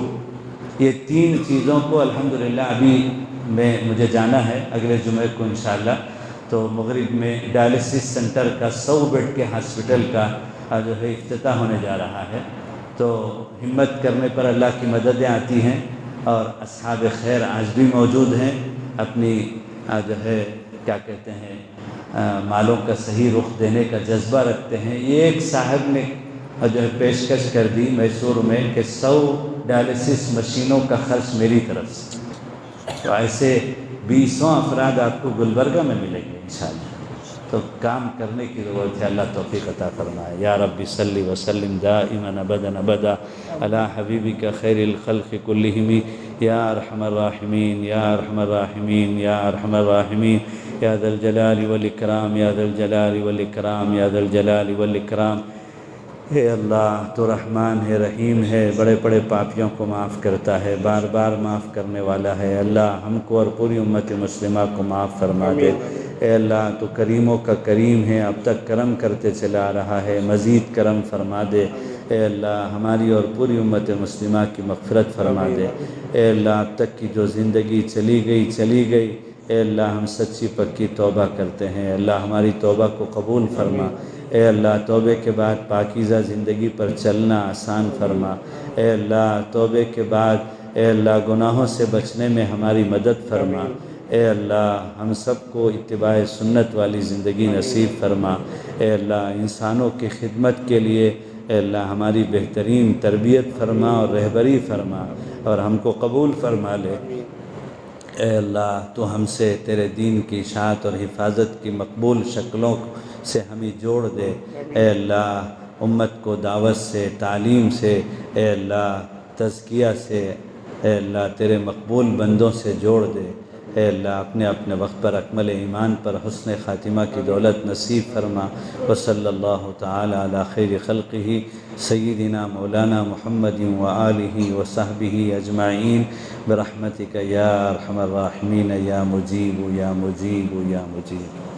یہ 3 چیزوں کو الحمدللہ ابھی مجھے جانا ہے اگلے جمعے کو انشاءاللہ، تو مغرب میں ڈائلسس سینٹر کا 100 بیڈ کے ہاسپٹل کا جو ہے افتتاح ہونے جا رہا ہے۔ تو ہمت کرنے پر اللہ کی مددیں آتی ہیں، اور اصحاب خیر آج بھی موجود ہیں، اپنی جو ہے کیا کہتے ہیں مالوں کا صحیح رخ دینے کا جذبہ رکھتے ہیں۔ یہ ایک صاحب نے جو ہے پیشکش کر دی میسور میں کہ 100 ڈائلسس مشینوں کا خرچ میری طرف سے، تو ایسے 20 افراد آپ کو گلبرگہ میں ملیں گے انشاءاللہ۔ تو کام کرنے کی ضرورت ہے، اللہ توفیق عطا فرمائے۔ یا رب صلی وسلم دائما ابدا علی حبیبک خیر الخلق کلہم یا ارحم الراحمین یا ارحم الراحمین یا ارحم الراحمین یا ذا الجلال والاکرام یا ذا الجلال والاکرام یا ذا الجلال والاکرام۔ اے اللہ تو رحمان ہے، رحیم ہے، بڑے بڑے پاپیوں کو معاف کرتا ہے، بار بار معاف کرنے والا ہے۔ اللہ ہم کو اور پوری امت مسلمہ کو معاف فرما دے۔ اے اللہ تو کریموں کا کریم ہے، اب تک کرم کرتے چلا رہا ہے، مزید کرم فرما دے۔ اے اللہ ہماری اور پوری امت مسلمہ کی مغفرت فرما دے۔ اے اللہ اب تک کی جو زندگی چلی گئی، اے اللہ ہم سچی پکی توبہ کرتے ہیں، اللہ ہماری توبہ کو قبول فرما۔ اے اللہ توبے کے بعد پاکیزہ زندگی پر چلنا آسان فرما۔ اے اللہ توبے کے بعد اے اللہ گناہوں سے بچنے میں ہماری مدد فرما۔ اے اللہ ہم سب کو اتباع سنت والی زندگی نصیب فرما۔ اے اللہ انسانوں کی خدمت کے لیے اے اللہ ہماری بہترین تربیت فرما اور رہبری فرما، اور ہم کو قبول فرما لے۔ اے اللہ تو ہم سے تیرے دین کی اشاعت اور حفاظت کی مقبول شکلوں سے ہمیں جوڑ دے۔ اے اللہ امت کو دعوت سے، تعلیم سے، اے اللہ تزکیہ سے، اے اللہ تیرے مقبول بندوں سے جوڑ دے۔ اے اللہ اپنے اپنے وقت پر اکمل ایمان پر حسن خاتمہ کی دولت نصیب فرما۔ وصلی اللہ تعالی علی خیر خلقہ سیدنا مولانا محمد وآلہ وصحبہ اجمعین برحمتک یا ارحم الراحمین یا مجیب یا مجیب یا مجیب۔